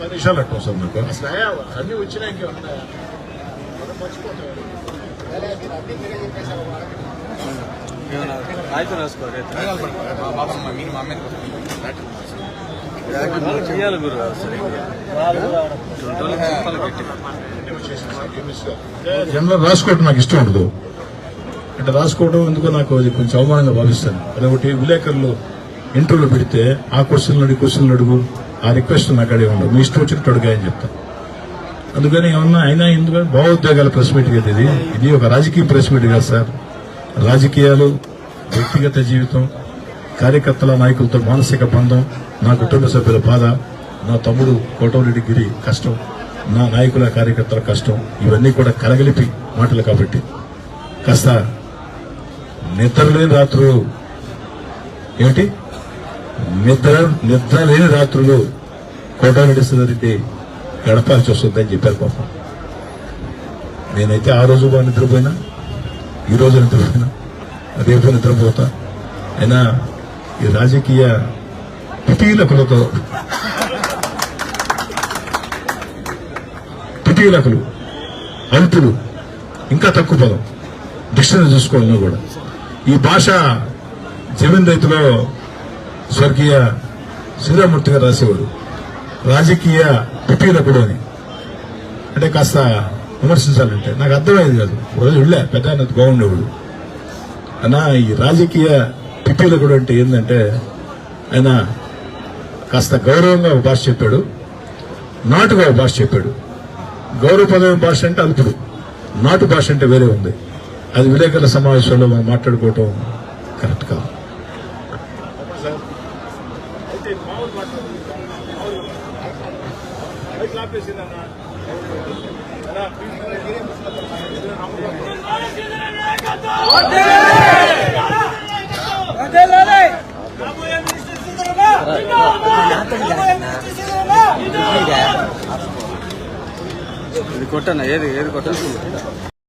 10 నిమిషాలు అంటాం సార్. నాకు అసలు అన్ని వచ్చినా ఇంకేమన్నాయా? జనరల్ రాసుకోవడం నాకు ఇష్టం ఉండదు. అంటే రాసుకోవడం ఎందుకో నాకు కొంచెం అవమానంగా భావిస్తాను. అదొకటి విలేకరులు ఇంటర్వ్యూలో పెడితే ఆ క్వశ్చన్లు అడుగు, ఆ రిక్వెస్ట్ నాకు అడిగి ఉండవు, మీ ఇష్టం వచ్చినట్టు అడుగాయని చెప్తాను. అందుకని ఏమన్నా అయినా ఎందుకంటే భావోద్వేగాల ప్రెస్ మీట్ కదా ఇది ఒక రాజకీయ ప్రెస్ మీట్ కాదు సార్. రాజకీయాలు, వ్యక్తిగత జీవితం, కార్యకర్తల నాయకులతో మానసిక బంధం, నా కుటుంబ సభ్యుల బాధ, నా తమ్ముడు కోటమిరెడ్డి గిరి కష్టం, నా నాయకుల కార్యకర్తల కష్టం, ఇవన్నీ కూడా కలగలిపి మాటలు. కాబట్టి కాస్త నిద్రలేని రాత్రులు ఏమిటి నిద్ర లేని రాత్రులు కోటమిరెడ్డి గడపాల్సి వస్తుందని చెప్పారు పాపం. నేనైతే ఆ రోజు బాగా నిద్రపోయినా, ఈ రోజు నిద్రపోయినా, రేపు నిద్రపోతా. అయినా ఈ రాజకీయ పిటీలకులు అల్పులు ఇంకా తక్కువ పదం డిక్షనరీ చూసుకోవాలన్నా కూడా. ఈ భాష జమీన్ రైతులో స్వర్గీయ శ్రీరామూర్తి గారు రాసేవాడు, రాజకీయ పిటీలకుడు అని. అంటే కాస్త విమర్శించాలంటే నాకు అర్థమయ్యేది కాదు. రోజు వెళ్ళా పెద్ద ఆయన బాగుండేవాడు అన్నా. ఈ రాజకీయ పిటీలకుడు అంటే ఏంటంటే ఆయన కాస్త గౌరవంగా ఒక భాష చెప్పాడు, నాటుగా ఒక భాష చెప్పాడు. గౌరవపదమైన భాష అంటే అల్పుడు, నాటు భాష అంటే వేరే ఉంది. అది విలేకరుల సమావేశంలో మనం మాట్లాడుకోవటం కరెక్ట్ కాదు. ఇది కొట్టనా ఏది కొట్టచ్చు